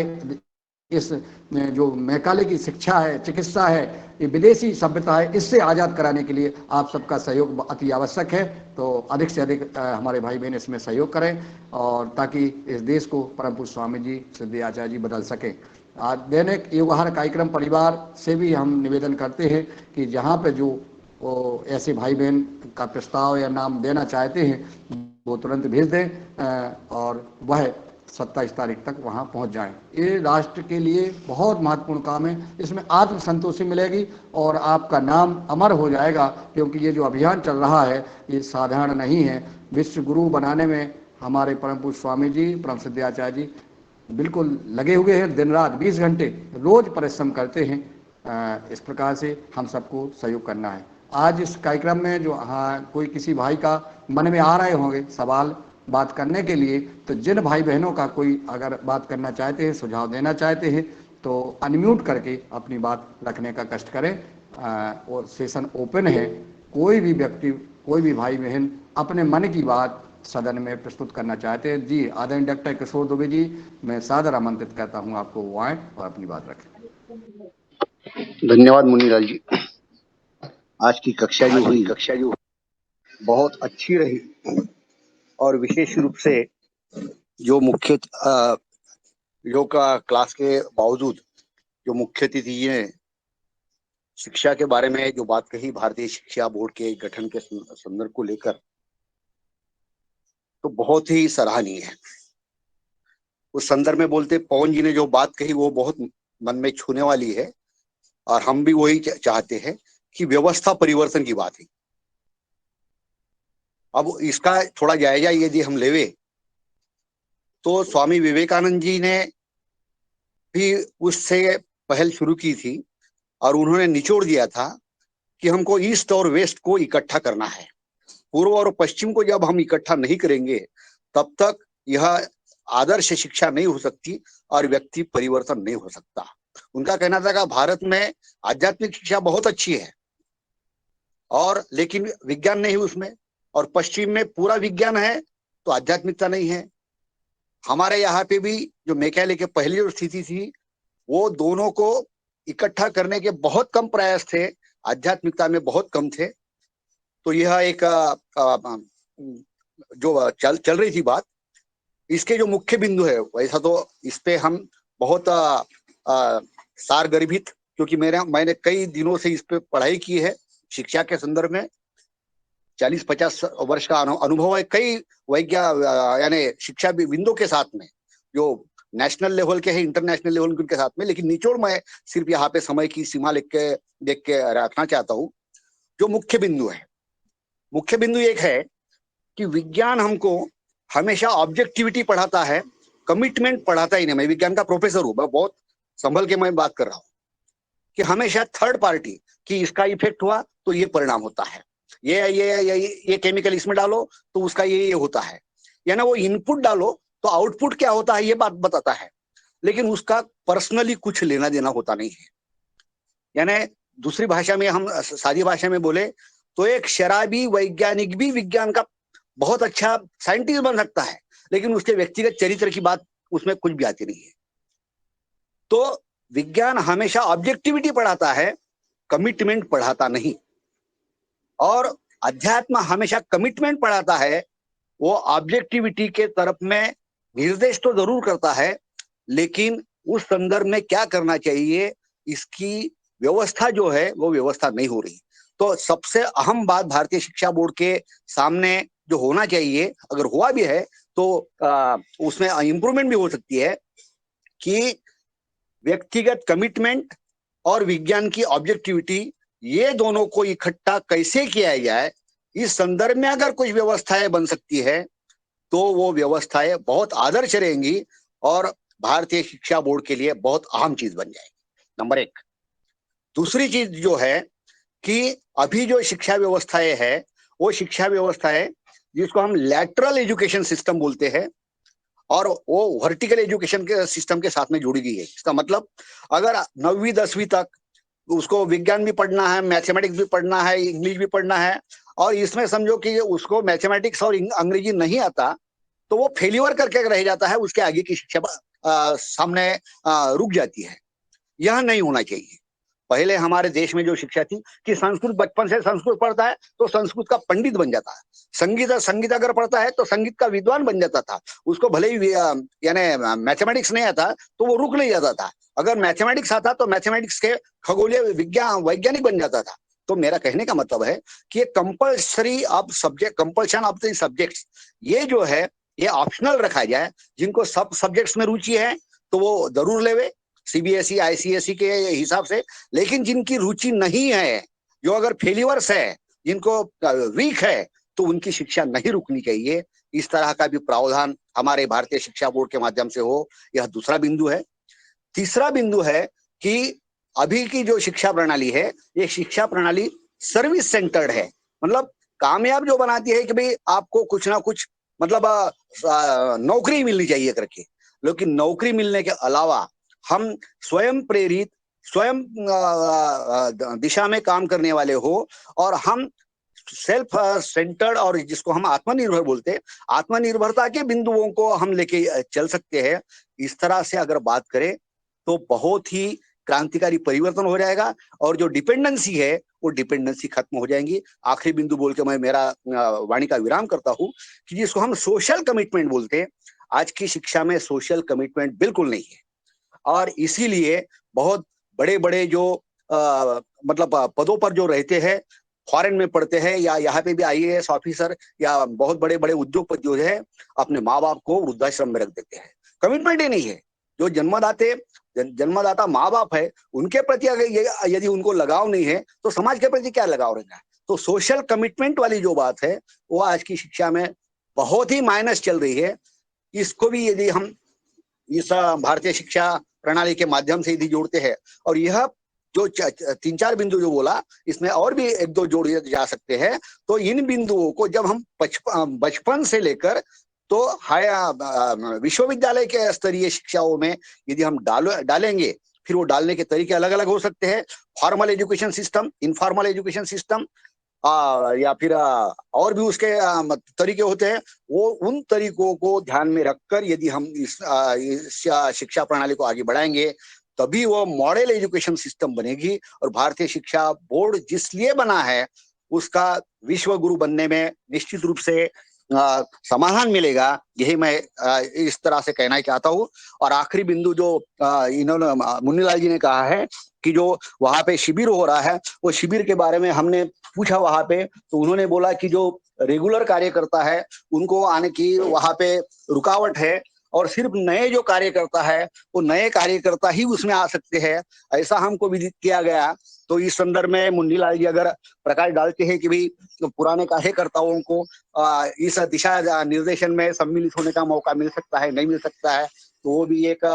इस जो मैकाले की शिक्षा है, चिकित्सा है, ये विदेशी सभ्यता है, इससे आज़ाद कराने के लिए आप सबका सहयोग अति आवश्यक है। तो अधिक से अधिक हमारे भाई बहन इसमें सहयोग करें, और ताकि इस देश को परम पूज्य स्वामी जी, सिद्ध आचार्य जी बदल सकें। आज दैनिक योगाहार कार्यक्रम परिवार से भी हम निवेदन करते हैं कि जहाँ पे जो ऐसे भाई बहन का प्रस्ताव या नाम देना चाहते हैं, वो तुरंत भेज दें और वह 27 तारीख तक वहाँ पहुँच जाएं। ये राष्ट्र के लिए बहुत महत्वपूर्ण काम है। इसमें आत्म संतोषी मिलेगी और आपका नाम अमर हो जाएगा, क्योंकि ये जो अभियान चल रहा है ये साधारण नहीं है। विश्व गुरु बनाने में हमारे परम पूज्य स्वामी जी, परम सिद्ध आचार्य जी बिल्कुल लगे हुए हैं। दिन रात 20 घंटे रोज परिश्रम करते हैं। इस प्रकार से हम सबको सहयोग करना है। आज इस कार्यक्रम में जो कोई किसी भाई का मन में आ रहे होंगे सवाल बात करने के लिए, तो जिन भाई बहनों का कोई अगर बात करना चाहते हैं, सुझाव देना चाहते हैं, तो अनम्यूट करके अपनी बात रखने का कष्ट करें। और सेशन ओपन है। कोई भी व्यक्ति, कोई भी भाई बहन अपने मन की बात सदन में प्रस्तुत करना चाहते हैं। जी आदरणीय डॉक्टर किशोर दुबे जी, मैं सादर आमंत्रित करता हूं आपको, वो आए और अपनी बात रखें। धन्यवाद मुनीलाल जी। आज की कक्षा जो बहुत अच्छी रही, और विशेष रूप से जो मुख्य योग का क्लास के बावजूद जो मुख्य अतिथि ने शिक्षा के बारे में जो बात कही, भारतीय शिक्षा बोर्ड के गठन के संदर्भ को लेकर, तो बहुत ही सराहनीय है। उस संदर्भ में बोलते पवन जी ने जो बात कही वो बहुत मन में छूने वाली है, और हम भी वही चाहते हैं कि व्यवस्था परिवर्तन की बात है। अब इसका थोड़ा जायजा यदि हम लेवे, तो स्वामी विवेकानंद जी ने भी उससे पहल शुरू की थी, और उन्होंने निचोड़ दिया था कि हमको ईस्ट और वेस्ट को इकट्ठा करना है। पूर्व और पश्चिम को जब हम इकट्ठा नहीं करेंगे तब तक यह आदर्श शिक्षा नहीं हो सकती और व्यक्ति परिवर्तन नहीं हो सकता। उनका कहना था कि भारत में आध्यात्मिक शिक्षा बहुत अच्छी है और लेकिन विज्ञान नहीं उसमें, और पश्चिम में पूरा विज्ञान है तो आध्यात्मिकता नहीं है। हमारे यहाँ पे भी जो मैकाले के पहली जो स्थिति थी वो दोनों को इकट्ठा करने के बहुत कम प्रयास थे, आध्यात्मिकता में बहुत कम थे। तो यह एक जो चल रही थी बात, इसके जो मुख्य बिंदु है वैसा तो इस पे हम बहुत सारगर्भित, क्योंकि मैंने कई दिनों से इस पे पढ़ाई की है शिक्षा के संदर्भ में। 40-50 वर्ष का अनुभव है कई यानी शिक्षा बिंदु के साथ में, जो नेशनल लेवल के हैं, इंटरनेशनल लेवल के साथ में। लेकिन निचोड़ मैं सिर्फ यहाँ पे समय की सीमा देख के रखना चाहता हूँ। जो मुख्य बिंदु है, मुख्य बिंदु एक है कि विज्ञान हमको हमेशा ऑब्जेक्टिविटी पढ़ाता है, कमिटमेंट पढ़ाता ही नहीं। मैं विज्ञान का प्रोफेसर हूँ, मैं बहुत संभल के मैं बात कर रहा हूँ कि हमेशा थर्ड पार्टी कि इसका इफेक्ट हुआ तो ये परिणाम होता है, ये केमिकल इसमें डालो तो उसका ये होता है, यानी वो इनपुट डालो तो आउटपुट क्या होता है ये बात बताता है, लेकिन उसका पर्सनली कुछ लेना देना होता नहीं है। यानी दूसरी भाषा में, हम सादी भाषा में बोले तो एक शराबी वैज्ञानिक भी विज्ञान का बहुत अच्छा साइंटिस्ट बन सकता है, लेकिन उसके व्यक्तिगत चरित्र की बात उसमें कुछ भी आती नहीं है। तो विज्ञान हमेशा ऑब्जेक्टिविटी पढ़ाता है, कमिटमेंट पढ़ाता नहीं। और अध्यात्म हमेशा कमिटमेंट पढ़ाता है, वो ऑब्जेक्टिविटी के तरफ में निर्देश तो जरूर करता है, लेकिन उस संदर्भ में क्या करना चाहिए इसकी व्यवस्था जो है वो व्यवस्था नहीं हो रही। तो सबसे अहम बात भारतीय शिक्षा बोर्ड के सामने जो होना चाहिए, अगर हुआ भी है तो उसमें इंप्रूवमेंट भी हो सकती है, कि व्यक्तिगत कमिटमेंट और विज्ञान की ऑब्जेक्टिविटी ये दोनों को इकट्ठा कैसे किया जाए, इस संदर्भ में अगर कुछ व्यवस्थाएं बन सकती है तो वो व्यवस्थाएं बहुत आदर्श रहेंगी और भारतीय शिक्षा बोर्ड के लिए बहुत अहम चीज बन जाएगी। नंबर एक। दूसरी चीज जो है कि अभी जो शिक्षा व्यवस्थाएं है वो शिक्षा व्यवस्थाएं जिसको हम लैटरल एजुकेशन सिस्टम बोलते हैं और वो वर्टिकल एजुकेशन के सिस्टम के साथ में जुड़ी गई है। इसका मतलब अगर 9वीं 10वीं तक उसको विज्ञान भी पढ़ना है, मैथमेटिक्स भी पढ़ना है, इंग्लिश भी पढ़ना है, और इसमें समझो कि उसको मैथमेटिक्स और अंग्रेजी नहीं आता तो वो फेल्यूर करके रह जाता है, उसके आगे की शिक्षा सामने रुक जाती है। यह नहीं होना चाहिए। पहले हमारे देश में जो शिक्षा थी कि संस्कृत, बचपन से संस्कृत पढ़ता है तो संस्कृत का पंडित बन जाता है, संगीत अगर पढ़ता है तो संगीत का विद्वान बन जाता था। उसको भले ही यानी मैथमेटिक्स नहीं आता तो वो रुक नहीं जाता था, अगर मैथमेटिक्स आता तो मैथमेटिक्स के खगोलीय वैज्ञानिक बन जाता था। तो मेरा कहने का मतलब है कि compulsory of subject, compulsion of the subjects, ये जो है ये ऑप्शनल रखा जाए। जिनको सब सब्जेक्ट्स में रुचि है तो वो जरूर लेवे सीबीएसई आईसीएसई के हिसाब से, लेकिन जिनकी रुचि नहीं है, जो अगर फेल्यूअर्स है, जिनको वीक है, तो उनकी शिक्षा नहीं रुकनी चाहिए। इस तरह का भी प्रावधान हमारे भारतीय शिक्षा बोर्ड के माध्यम से हो, यह दूसरा बिंदु है। तीसरा बिंदु है कि अभी की जो शिक्षा प्रणाली है ये शिक्षा प्रणाली सर्विस सेंटर्ड है, मतलब कामयाब जो बनाती है कि भाई आपको कुछ ना कुछ मतलब नौकरी मिलनी चाहिए करके, लेकिन नौकरी मिलने के अलावा हम स्वयं प्रेरित, स्वयं दिशा में काम करने वाले हो और हम सेल्फ सेंटर्ड और जिसको हम आत्मनिर्भर बोलते हैं, आत्मनिर्भरता के बिंदुओं को हम लेके चल सकते हैं। इस तरह से अगर बात करें तो बहुत ही क्रांतिकारी परिवर्तन हो जाएगा और जो डिपेंडेंसी है वो डिपेंडेंसी खत्म हो जाएंगी। आखिरी बिंदु बोल के मैं मेरा वाणी का विराम करता हूं कि जिसको हम सोशल कमिटमेंट बोलते हैं, आज की शिक्षा में सोशल कमिटमेंट बिल्कुल नहीं है और इसीलिए बहुत बड़े बड़े जो मतलब पदों पर जो रहते हैं, फॉरेन में पढ़ते हैं या यहाँ पे भी आईएएस ऑफिसर या बहुत बड़े बड़े उद्योगपति जो है अपने माँ बाप को वृद्धाश्रम में रख देते हैं। कमिटमेंट ही नहीं है। जो जन्मदाता माँ बाप है उनके प्रति अगर यदि उनको लगाव नहीं है तो समाज के प्रति क्या लगाव रहेगा। तो सोशल कमिटमेंट वाली जो बात है वो आज की शिक्षा में बहुत ही माइनस चल रही है। इसको भी यदि हम इस भारतीय शिक्षा प्रणाली के माध्यम से यदि जोड़ते हैं और यह जो 3-4 बिंदु जो बोला, इसमें और भी 1-2 जोड़े जा सकते हैं। तो इन बिंदुओं को जब हम बचपन से लेकर तो विश्वविद्यालय के स्तरीय शिक्षाओं में यदि हम डालेंगे, फिर वो डालने के तरीके अलग अलग हो सकते हैं। Formal education system, informal education system, या फिर और भी उसके तरीके होते हैं। वो उन तरीकों को ध्यान में रखकर यदि हम इस शिक्षा प्रणाली को आगे बढ़ाएंगे, तभी वो मॉडल एजुकेशन सिस्टम बनेगी। और भारतीय शिक्षा बोर्ड जिस लिए बना है, उसका विश्व गुरु बनने में निश्चित रूप से समाधान मिलेगा। यही मैं इस तरह से कहना चाहता हूँ। और आखिरी बिंदु जो इन्होंने मुन्नीलाल जी ने कहा है कि जो वहां पे शिविर हो रहा है, वो शिविर के बारे में हमने पूछा वहां पे, तो उन्होंने बोला कि जो रेगुलर कार्यकर्ता है उनको आने की वहां पे रुकावट है, और सिर्फ नए जो कार्यकर्ता है वो नए कार्यकर्ता ही उसमें आ सकते हैं, ऐसा हमको विदित किया गया। तो इस संदर्भ में मुन्नीलाल जी अगर प्रकाश डालते हैं कि भाई तो पुराने कार्यकर्ताओं को इस दिशा निर्देशन में सम्मिलित होने का मौका मिल सकता है, नहीं मिल सकता है, तो वो भी एक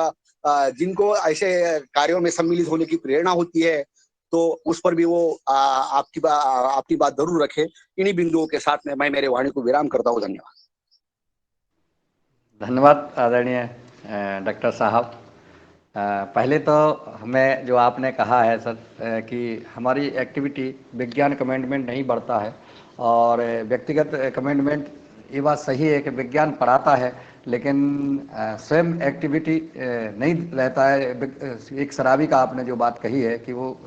जिनको ऐसे कार्यों में सम्मिलित होने की प्रेरणा होती है, तो उस पर भी वो आपकी बात जरूर रखे। इन्हीं बिंदुओं के साथ में मैं मेरे वाणी को विराम करता हूँ। धन्यवाद। धन्यवाद आदरणीय डॉक्टर साहब। पहले तो हमें जो आपने कहा है सर कि हमारी एक्टिविटी विज्ञान कमेंडमेंट नहीं बढ़ता है, और व्यक्तिगत कमेंडमेंट, ये बात सही है कि विज्ञान पढ़ाता है, लेकिन स्वयं एक्टिविटी नहीं रहता है। एक शराबी का आपने जो बात कही है कि वो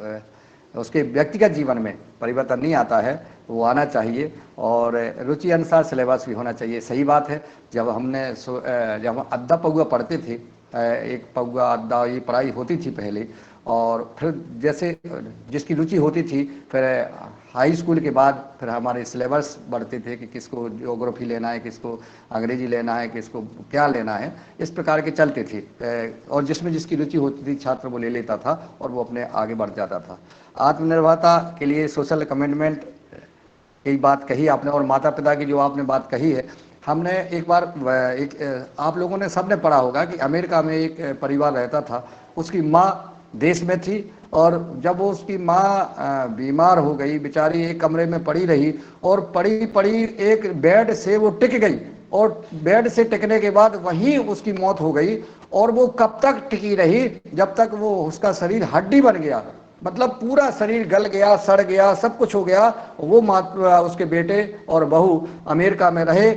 उसके व्यक्तिगत जीवन में परिवर्तन नहीं आता है, वो आना चाहिए, और रुचि अनुसार सिलेबस भी होना चाहिए। सही बात है। जब हम अद्धा पौआ पढ़ते थे, एक पौआ अद्धा, ये पढ़ाई होती थी पहले, और फिर जैसे जिसकी रुचि होती थी, फिर हाई स्कूल के बाद फिर हमारे सिलेबस बढ़ते थे कि किसको ज्योग्राफी लेना है, किसको अंग्रेजी लेना है, किसको क्या लेना है, इस प्रकार के चलते थे। और जिसमें जिसकी रुचि होती थी छात्र वो ले लेता था और वो अपने आगे बढ़ जाता था। आत्मनिर्भरता के लिए सोशल कमिटमेंट, एक बात कही आपने, और माता पिता की जो आपने बात कही है, हमने एक बार आप लोगों ने सबने पढ़ा होगा कि अमेरिका में एक परिवार रहता था, उसकी माँ देश में थी, और जब वो उसकी माँ बीमार हो गई, बेचारी एक कमरे में पड़ी रही, और पड़ी एक बेड से वो टिक गई, और बेड से टिकने के बाद वहीं उसकी मौत हो गई। और वो कब तक टिकी रही? जब तक वो उसका शरीर हड्डी बन गया, मतलब पूरा शरीर गल गया, सड़ गया, सब कुछ हो गया। वो उसके बेटे और बहू अमेरिका में रहे।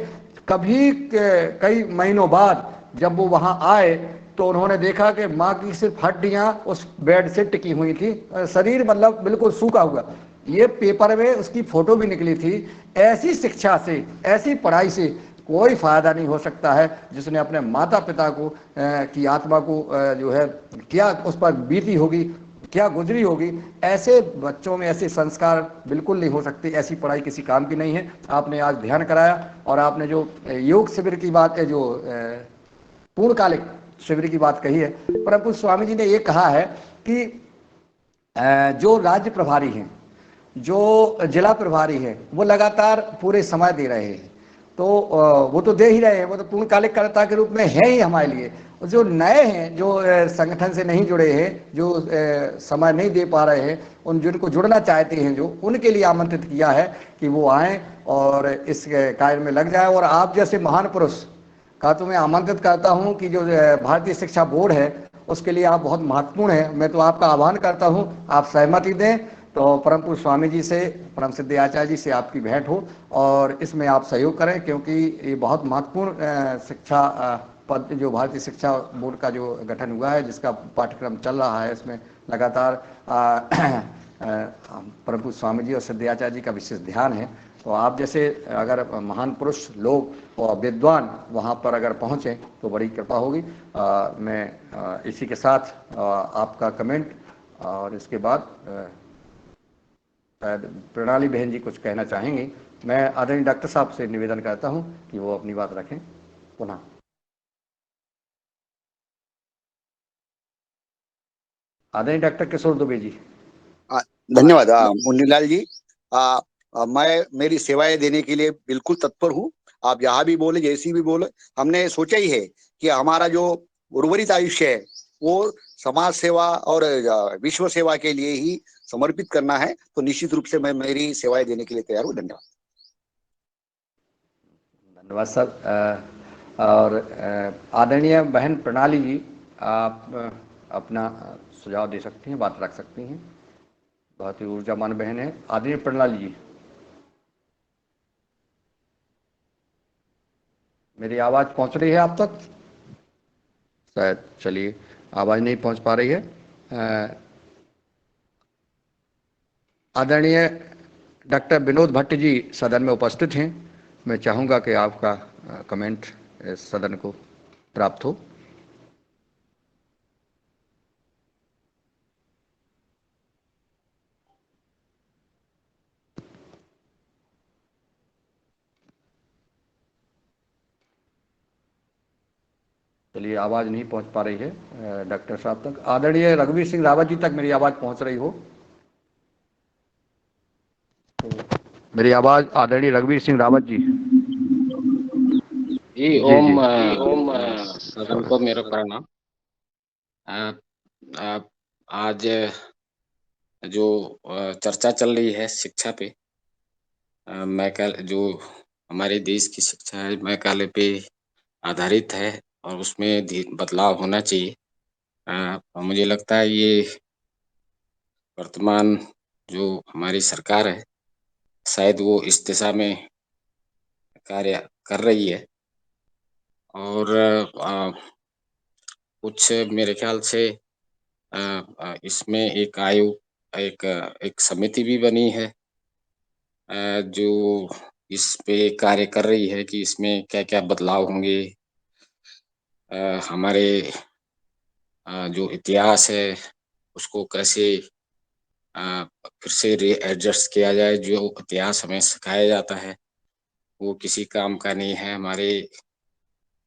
कभी कई महीनों बाद जब वो वहां आए तो उन्होंने देखा कि माँ की सिर्फ हड्डियां उस बेड से टिकी हुई थी, शरीर मतलब बिल्कुल सूखा हुआ। ये पेपर में उसकी फोटो भी निकली थी। ऐसी शिक्षा से, ऐसी पढ़ाई से कोई फायदा नहीं हो सकता है, जिसने अपने माता पिता को की आत्मा को जो है क्या उस पर बीती होगी, क्या गुजरी होगी। ऐसे बच्चों में ऐसे संस्कार बिल्कुल नहीं हो सकते। ऐसी पढ़ाई किसी काम की नहीं है। आपने आज ध्यान कराया, और आपने जो योग शिविर की बात है, जो पूर्णकालिक शिविर की बात कही है, परंतु स्वामी जी ने ये कहा है कि जो राज्य प्रभारी हैं, जो जिला प्रभारी हैं, वो लगातार पूरे समय दे रहे हैं, तो वो तो दे ही रहे हैं, वो तो पूर्णकालिक कर्ता के रूप में है ही हमारे लिए। जो नए हैं, जो संगठन से नहीं जुड़े हैं, जो समय नहीं दे पा रहे हैं, उन जिनको जुड़ना चाहते हैं, जो उनके लिए आमंत्रित किया है कि वो आएँ और इस कार्य में लग जाए। और आप जैसे महान पुरुष का तो मैं आमंत्रित करता हूं कि जो भारतीय शिक्षा बोर्ड है उसके लिए आप बहुत महत्वपूर्ण है। मैं तो आपका आह्वान करता हूं, आप सहमति दें तो परम पूज्य स्वामी जी से, परम सिद्ध आचार्य जी से आपकी भेंट हो और इसमें आप सहयोग करें, क्योंकि ये बहुत महत्वपूर्ण शिक्षा पद जो भारतीय शिक्षा बोर्ड का जो गठन हुआ है, जिसका पाठ्यक्रम चल रहा है, इसमें लगातार परम पूज्य स्वामी जी और सिद्ध आचार्य जी का विशेष ध्यान है। तो आप जैसे अगर महान पुरुष लोग और विद्वान वहाँ पर अगर पहुँचें तो बड़ी कृपा होगी। मैं इसी के साथ आपका कमेंट, और इसके बाद प्रणाली बहन जी कुछ कहना चाहेंगी। मैं आदरणीय डॉक्टर साहब से निवेदन करता हूँ कि वो अपनी बात रखें पुनः। आदरणीय डॉक्टर किशोर दुबे जी। धन्यवाद मुन्नीलाल जी। मैं मेरी सेवाएं देने के लिए बिल्कुल तत्पर हूँ। आप जहाँ भी बोले, जैसी भी बोले, हमने सोचा ही है कि हमारा जो उर्वरित आयुष्य है वो समाज सेवा और विश्व सेवा के लिए ही समर्पित करना है, तो निश्चित रूप से मैं मेरी सेवाएं देने के लिए तैयार हूँ। धन्यवाद। धन्यवाद सर। और आदरणीय बहन प्रणाली जी, आप अपना सुझाव दे सकती हैं, बात रख सकती हैं। बहुत ही ऊर्जावान बहन है आदरणीय प्रणाली जी। मेरी आवाज़ पहुंच रही है आप तक? शायद, चलिए, आवाज़ नहीं पहुंच पा रही है। आदरणीय डॉक्टर विनोद भट्ट जी सदन में उपस्थित हैं। मैं चाहूँगा कि आपका कमेंट सदन को प्राप्त हो। चलिए, आवाज़ नहीं पहुंच पा रही है डॉक्टर साहब तक। आदरणीय रघुवीर सिंह रावत जी तक मेरी आवाज़ पहुंच रही हो तो मेरी आवाज़ आदरणीय रघुवीर सिंह रावत जी। जी जी जी। ओम सदन स्वागत। को मेरा प्रणाम। आप आज जो चर्चा चल रही है शिक्षा पे, जो हमारे देश की शिक्षा है मैकाले पे आधारित है और उसमें बदलाव होना चाहिए। मुझे लगता है ये वर्तमान जो हमारी सरकार है शायद वो इस दिशा में कार्य कर रही है और कुछ मेरे ख्याल से इसमें एक आयोग एक समिति भी बनी है जो इस पे कार्य कर रही है कि इसमें क्या-क्या बदलाव होंगे। हमारे जो इतिहास है उसको कैसे फिर से रीएडजस्ट किया जाए। जो इतिहास हमें सिखाया जाता है वो किसी काम का नहीं है। हमारे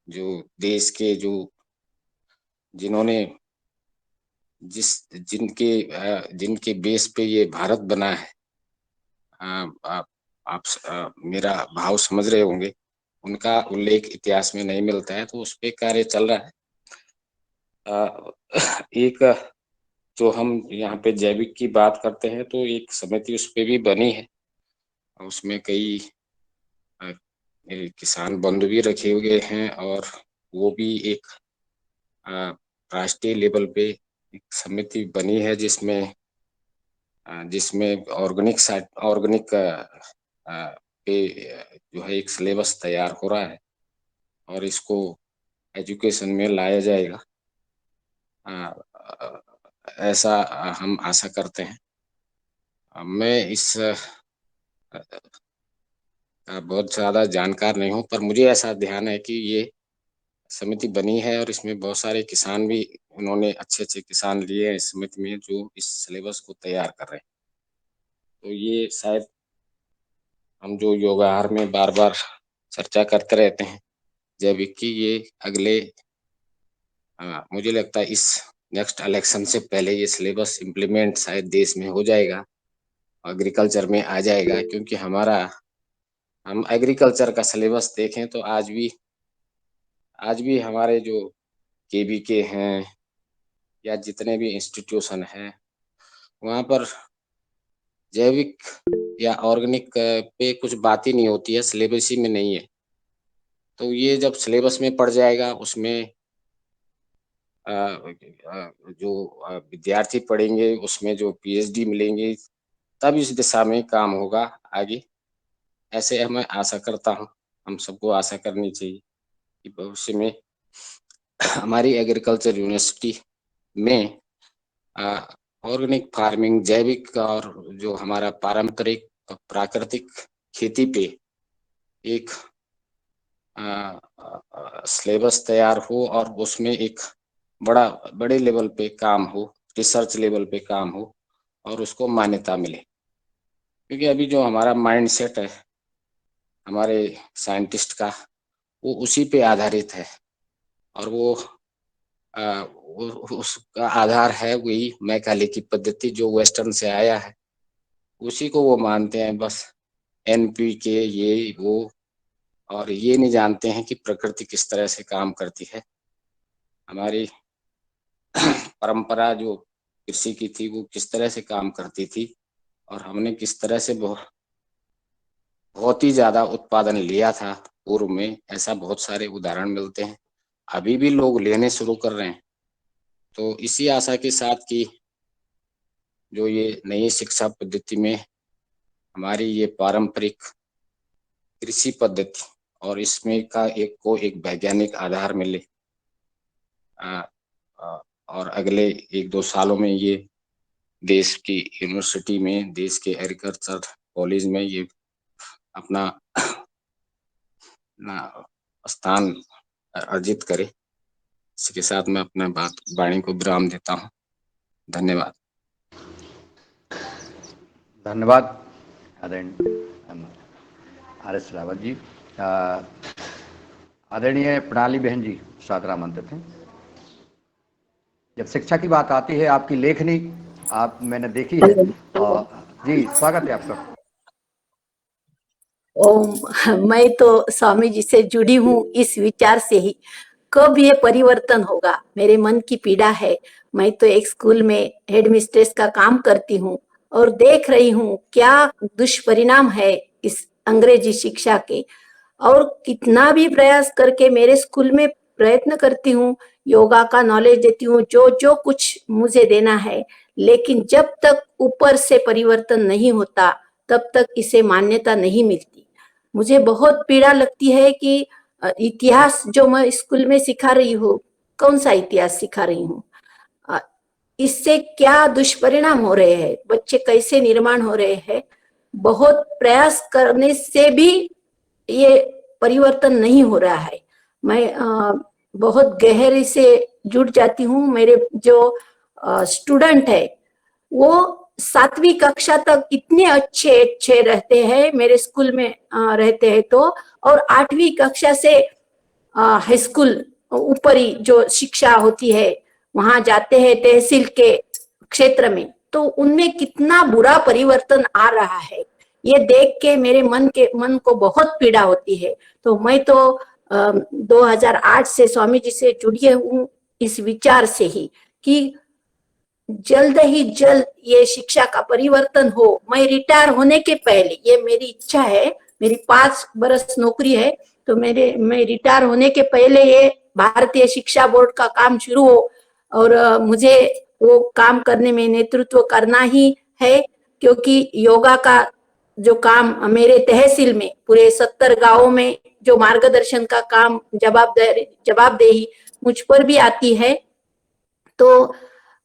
जो देश के जो जिन्होंने जिनके बेस पे ये भारत बना है, आप मेरा भाव समझ रहे होंगे, उनका उल्लेख इतिहास में नहीं मिलता है, तो उस पे कार्य चल रहा है। एक जो हम यहाँ पे जैविक की बात करते हैं तो एक समिति उस पे भी बनी है। उसमें कई किसान बंधु भी रखे हुए हैं और वो भी एक राष्ट्रीय लेवल पे एक समिति बनी है जिसमें जिसमें ऑर्गेनिक पे जो है एक सिलेबस तैयार हो रहा है और इसको एजुकेशन में लाया जाएगा। ऐसा हम आशा करते हैं। मैं इस बहुत ज़्यादा जानकार नहीं हूँ, पर मुझे ऐसा ध्यान है कि ये समिति बनी है और इसमें बहुत सारे किसान भी उन्होंने अच्छे-अच्छे किसान लिए हैं इस समिति में जो इस सिलेबस को तैयार कर रहे हैं। तो ये शायद हम जो योगाहार में बार-बार चर्चा करते रहते हैं, जैविक की, ये अगले मुझे लगता है इस नेक्स्ट इलेक्शन से पहले ये सिलेबस इम्प्लीमेंट शायद देश में हो जाएगा, एग्रीकल्चर में आ जाएगा क्योंकि हम एग्रीकल्चर का सिलेबस देखें तो आज भी हमारे जो केवीके हैं या जितने भी इंस्टीट्यूशन हैं, वहाँ पर जैविक या ऑर्गेनिक पे कुछ बात ही नहीं होती है, सिलेबस ही में नहीं है। तो ये जब सिलेबस में पड़ जाएगा उसमें जो विद्यार्थी पढ़ेंगे उसमें जो पीएचडी मिलेंगे तब इस दिशा में काम होगा आगे। ऐसे मैं आशा करता हूँ, हम सबको आशा करनी चाहिए कि भविष्य में हमारी एग्रीकल्चर यूनिवर्सिटी में ऑर्गेनिक फार्मिंग, जैविक और जो हमारा पारंपरिक प्राकृतिक खेती पे एक सिलेबस तैयार हो और उसमें एक बड़े लेवल पे काम हो, रिसर्च लेवल पे काम हो और उसको मान्यता मिले। क्योंकि अभी जो हमारा माइंडसेट है हमारे साइंटिस्ट का, वो उसी पे आधारित है और उसका आधार है वही मैकाले की पद्धति जो वेस्टर्न से आया है, उसी को वो मानते हैं बस। एनपीके ये वो, और ये नहीं जानते हैं कि प्रकृति किस तरह से काम करती है। हमारी परंपरा जो कृषि की थी वो किस तरह से काम करती थी और हमने किस तरह से बहुत ही ज्यादा उत्पादन लिया था पूर्व में, ऐसा बहुत सारे उदाहरण मिलते हैं। अभी भी लोग लेने शुरू कर रहे हैं। तो इसी आशा के साथ कि जो ये नई शिक्षा पद्धति में हमारी ये पारंपरिक कृषि पद्धति और इसमें का एक वैज्ञानिक आधार मिले, और अगले 1-2 सालों में ये देश की यूनिवर्सिटी में, देश के एग्रीकल्चर कॉलेज में ये अपना स्थान अर्जित करे। इसके साथ मैं अपने वाणी को विराम देता हूँ। धन्यवाद। धन्यवाद आर.एस. रावत जी। आदरणीय प्रणाली बहन जी सादर आमंत्रित हैं। जब शिक्षा की बात आती है, आपकी लेखनी मैंने देखी है। जी, स्वागत है आपका। मैं तो स्वामी जी से जुड़ी हूँ इस विचार से ही, कब ये परिवर्तन होगा, मेरे मन की पीड़ा है। मैं तो एक स्कूल में हेड मिस्ट्रेस का काम करती हूँ और देख रही हूँ क्या दुष्परिणाम है इस अंग्रेजी शिक्षा के। और कितना भी प्रयास करके मेरे स्कूल में प्रयत्न करती हूँ, योगा का नॉलेज देती हूँ, जो जो कुछ मुझे देना है, लेकिन जब तक ऊपर से परिवर्तन नहीं होता तब तक इसे मान्यता नहीं मिलती। मुझे बहुत पीड़ा लगती है कि इतिहास जो मैं स्कूल में सिखा रही हूँ, कौन सा इतिहास सिखा रही हूँ, इससे क्या दुष्परिणाम हो रहे हैं, बच्चे कैसे निर्माण हो रहे हैं। बहुत प्रयास करने से भी ये परिवर्तन नहीं हो रहा है। मैं बहुत गहरे से जुड़ जाती हूँ। मेरे जो स्टूडेंट है वो 7वीं कक्षा तक इतने अच्छे रहते हैं मेरे स्कूल में रहते हैं तो, और 8वीं कक्षा से हाई स्कूल ऊपरी जो शिक्षा होती है वहां जाते हैं तहसील के क्षेत्र में, तो उनमें कितना बुरा परिवर्तन आ रहा है ये देख के मेरे मन को बहुत पीड़ा होती है। तो मैं तो 2008 से स्वामी जी से जुड़ी हूँ इस विचार से ही कि जल्द ही जल्द ये शिक्षा का परिवर्तन हो। मैं रिटायर होने के पहले, ये मेरी इच्छा है, मेरी 5 बरस नौकरी है, तो मैं रिटायर होने के पहले ये भारतीय शिक्षा बोर्ड का काम शुरू हो और मुझे वो काम करने में नेतृत्व करना ही है, क्योंकि योगा का जो काम मेरे तहसील में पूरे 70 गांवों में जो मार्गदर्शन का काम जवाबदेही मुझ पर भी आती है। तो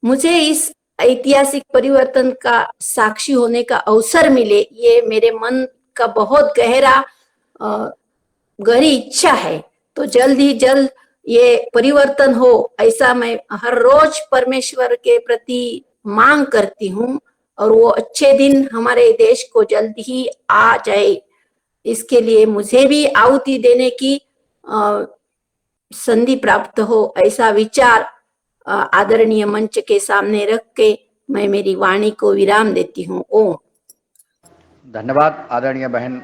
मुझे इस ऐतिहासिक परिवर्तन का साक्षी होने का अवसर मिले, ये मेरे मन का बहुत गहरी इच्छा है। तो जल्द ही जल्द ये परिवर्तन हो, ऐसा मैं हर रोज परमेश्वर के प्रति मांग करती हूँ और वो अच्छे दिन हमारे देश को जल्द ही आ जाए। इसके लिए मुझे भी आहुति देने की संधि प्राप्त हो, ऐसा विचार आदरणीय मंच के सामने रख के मैं मेरी वाणी को विराम देती हूँ। ओम। धन्यवाद आदरणीय बहन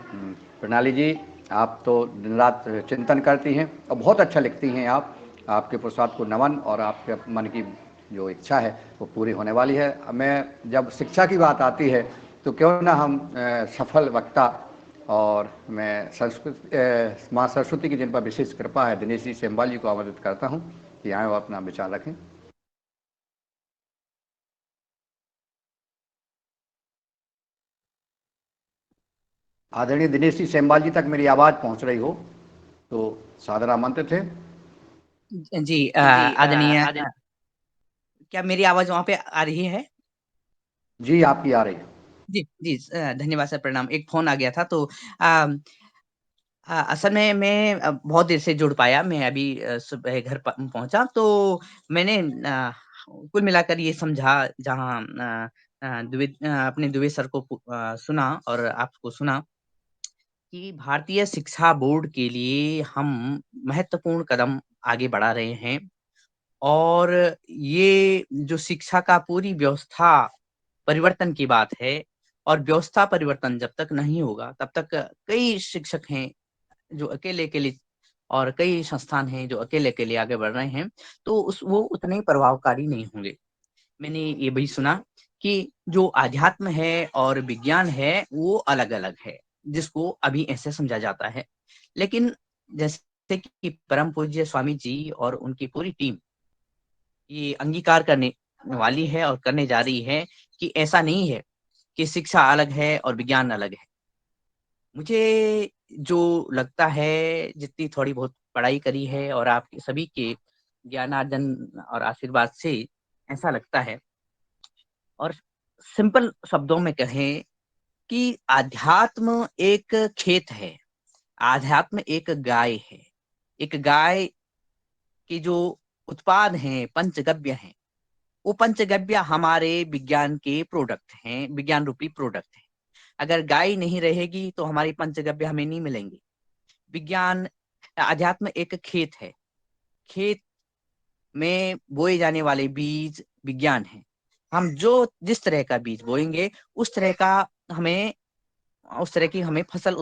प्रणाली जी। आप तो दिन रात चिंतन करती हैं और बहुत अच्छा लिखती हैं आप। आपके पुरुषार्थ को नमन, और आपके मन की जो इच्छा है वो पूरी होने वाली है। मैं जब शिक्षा की बात आती है तो क्यों ना हम सफल वक्ता, और मैं माँ सरस्वती की जिन पर विशेष कृपा है, दिनेश जी सेमवाल जी को आमंत्रित करता हूँ कि आए वो अपना विचार रखें। आदरणीय दिनेश जी सेमवाल जी तक मेरी आवाज पहुंच रही हो तो सादर आमंत्रित है। जी आदरणीय, क्या मेरी आवाज वहां पे आ रही है? जी आपकी आ रही है। जी जी, धन्यवाद सर, प्रणाम। एक फोन आ गया था तो असल में मैं बहुत देर से जुड़ पाया। मैं अभी सुबह घर पहुंचा तो मैंने कुल मिलाकर ये समझा, जहाँ अपने दुबे सर को सुना और आपको सुना, कि भारतीय शिक्षा बोर्ड के लिए हम महत्वपूर्ण कदम आगे बढ़ा रहे हैं। और ये जो शिक्षा का पूरी व्यवस्था परिवर्तन की बात है, और व्यवस्था परिवर्तन जब तक नहीं होगा तब तक कई शिक्षक हैं जो अकेले और कई संस्थान हैं जो अकेले-अकेले आगे बढ़ रहे हैं, तो वो उतने प्रभावकारी नहीं होंगे। मैंने ये भी सुना कि जो आध्यात्म है और विज्ञान है, वो अलग-अलग है, जिसको अभी ऐसे समझा जाता है। लेकिन जैसे कि परम पूज्य स्वामी जी और उनकी पूरी टीम ये अंगीकार करने वाली है और करने जा रही है कि ऐसा नहीं है कि शिक्षा अलग है और विज्ञान अलग है। मुझे जो लगता है, जितनी थोड़ी बहुत पढ़ाई करी है और आप सभी के ज्ञानार्जन और आशीर्वाद से ऐसा लगता है, और सिंपल शब्दों में कहें कि आध्यात्म एक खेत है, आध्यात्म एक गाय है। एक गाय के जो उत्पाद हैं, पंचगव्य हैं, वो पंचगव्य हमारे विज्ञान के प्रोडक्ट हैं, विज्ञान रूपी प्रोडक्ट हैं। अगर गाय नहीं रहेगी तो हमारी पंचगव्य हमें नहीं मिलेंगे। विज्ञान अध्यात्म एक खेत है, खेत में बोए जाने वाले बीज विज्ञान है। हम जो जिस तरह का बीज बोएंगे उस तरह का हमें उस तरह की हमें फसल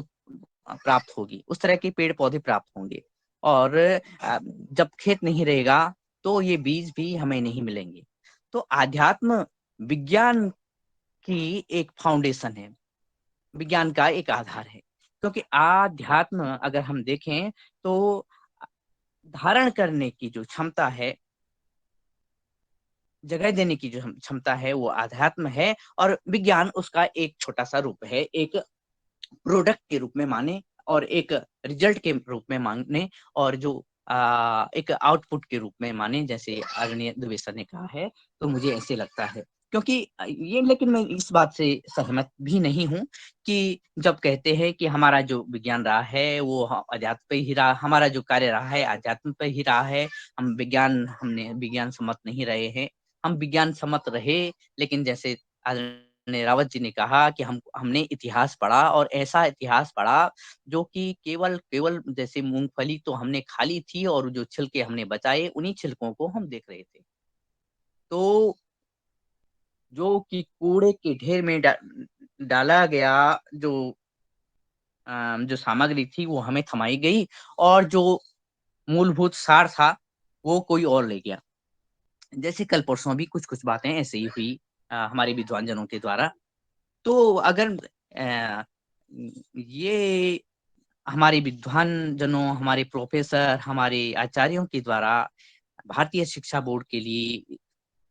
प्राप्त होगी, उस तरह के पेड़ पौधे प्राप्त होंगे। और जब खेत नहीं रहेगा तो ये बीज भी हमें नहीं मिलेंगे। तो आध्यात्म विज्ञान की एक फाउंडेशन है, विज्ञान का एक आधार है। क्योंकि आध्यात्म अगर हम देखें तो धारण करने की जो क्षमता है, जगह देने की जो क्षमता है, वो आध्यात्म है, और विज्ञान उसका एक छोटा सा रूप है, एक प्रोडक्ट के रूप में माने और एक रिजल्ट के रूप में माने, और जो एक आउटपुट के रूप में माने, जैसे आदरणीय दुबे सर ने कहा है। तो मुझे ऐसे लगता है, क्योंकि ये, लेकिन मैं इस बात से सहमत भी नहीं हूँ कि जब कहते हैं कि हमारा जो विज्ञान रहा है वो अध्यात्म पे ही रहा, हमारा जो कार्य रहा है अध्यात्म पे ही रहा है, हमने विज्ञान सम्मत नहीं रहे हैं। हम विज्ञान सम्मत रहे, लेकिन जैसे ने रावत जी ने कहा कि हमने इतिहास पढ़ा, और ऐसा इतिहास पढ़ा जो कि केवल केवल जैसे मूंगफली तो हमने खाली थी और जो छिलके हमने बचाए, उन्हीं छिलकों को हम देख रहे थे। तो जो कि कूड़े के ढेर में डाला गया जो जो सामग्री थी वो हमें थमाई गई, और जो मूलभूत सार था वो कोई और ले गया। जैसे कल परसों भी कुछ कुछ बातें ऐसे ही हुई हमारे विद्वान जनों के द्वारा। तो अगर ये हमारे विद्वान जनों, हमारे प्रोफेसर, हमारे आचार्यों के द्वारा भारतीय शिक्षा बोर्ड के लिए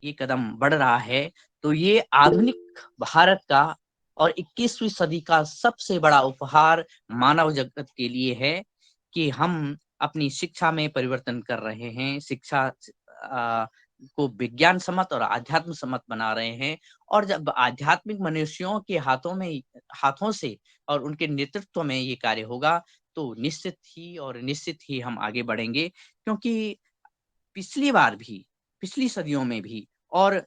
ये कदम बढ़ रहा है, तो ये आधुनिक भारत का और 21वीं सदी का सबसे बड़ा उपहार मानव जगत के लिए है कि हम अपनी शिक्षा में परिवर्तन कर रहे हैं। शिक्षा को विज्ञान सम्मत और आध्यात्म सम्मत बना रहे हैं, और जब आध्यात्मिक मनुष्यों के हाथों से और उनके नेतृत्व में ये कार्य होगा, तो निश्चित ही हम आगे बढ़ेंगे। क्योंकि पिछली बार भी, पिछली सदियों में भी, और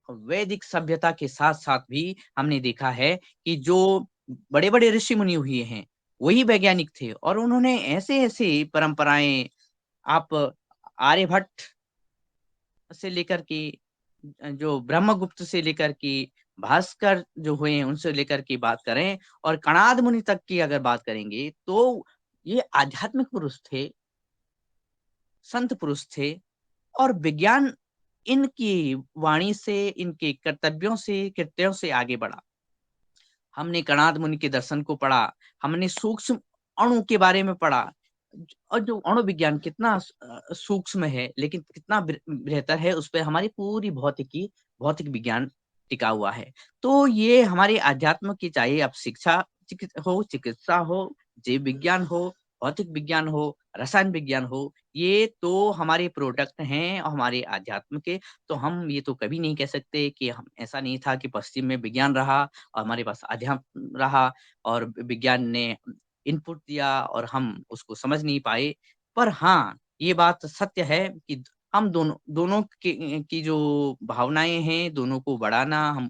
वैदिक सभ्यता के साथ-साथ भी हमने देखा है कि जो बड़े-बड़े ऋषि मुनि हुए हैं, वही वैज्ञानिक थे, और उन्होंने ऐसे-ऐसे परंपराएँ, आप आर्यभट्ट से लेकर के जो ब्रह्मगुप्त से लेकर के भास्कर जो हुए हैं उनसे लेकर के बात करें, और कणाद मुनि तक की अगर बात करेंगे, तो ये आध्यात्मिक पुरुष थे, संत पुरुष थे, और विज्ञान इनकी वाणी से, इनके कर्तव्यों से, कृत्यों से आगे बढ़ा। हमने कणाद मुनि के दर्शन को पढ़ा, हमने सूक्ष्म अणु के बारे में पढ़ा, और जो अणु विज्ञान कितना सूक्ष्म है, लेकिन कितना बेहतर है, उस पे हमारी पूरी भौतिक विज्ञान टिका हुआ है। तो ये हमारे अध्यात्म की, चाहे अब शिक्षा चिकित्सा हो, जीव विज्ञान हो, भौतिक विज्ञान हो, रसायन विज्ञान हो, ये तो हमारे प्रोडक्ट हैं हमारे अध्यात्म के। तो हम ये तो कभी नहीं कह सकते कि हम, ऐसा नहीं था कि पश्चिम में विज्ञान रहा और हमारे पास अध्यात्म रहा, और विज्ञान ने इनपुट दिया और हम उसको समझ नहीं पाए। पर हाँ, ये बात सत्य है कि हम दोनों दोनों की जो भावनाएँ हैं, दोनों को बढ़ाना, हम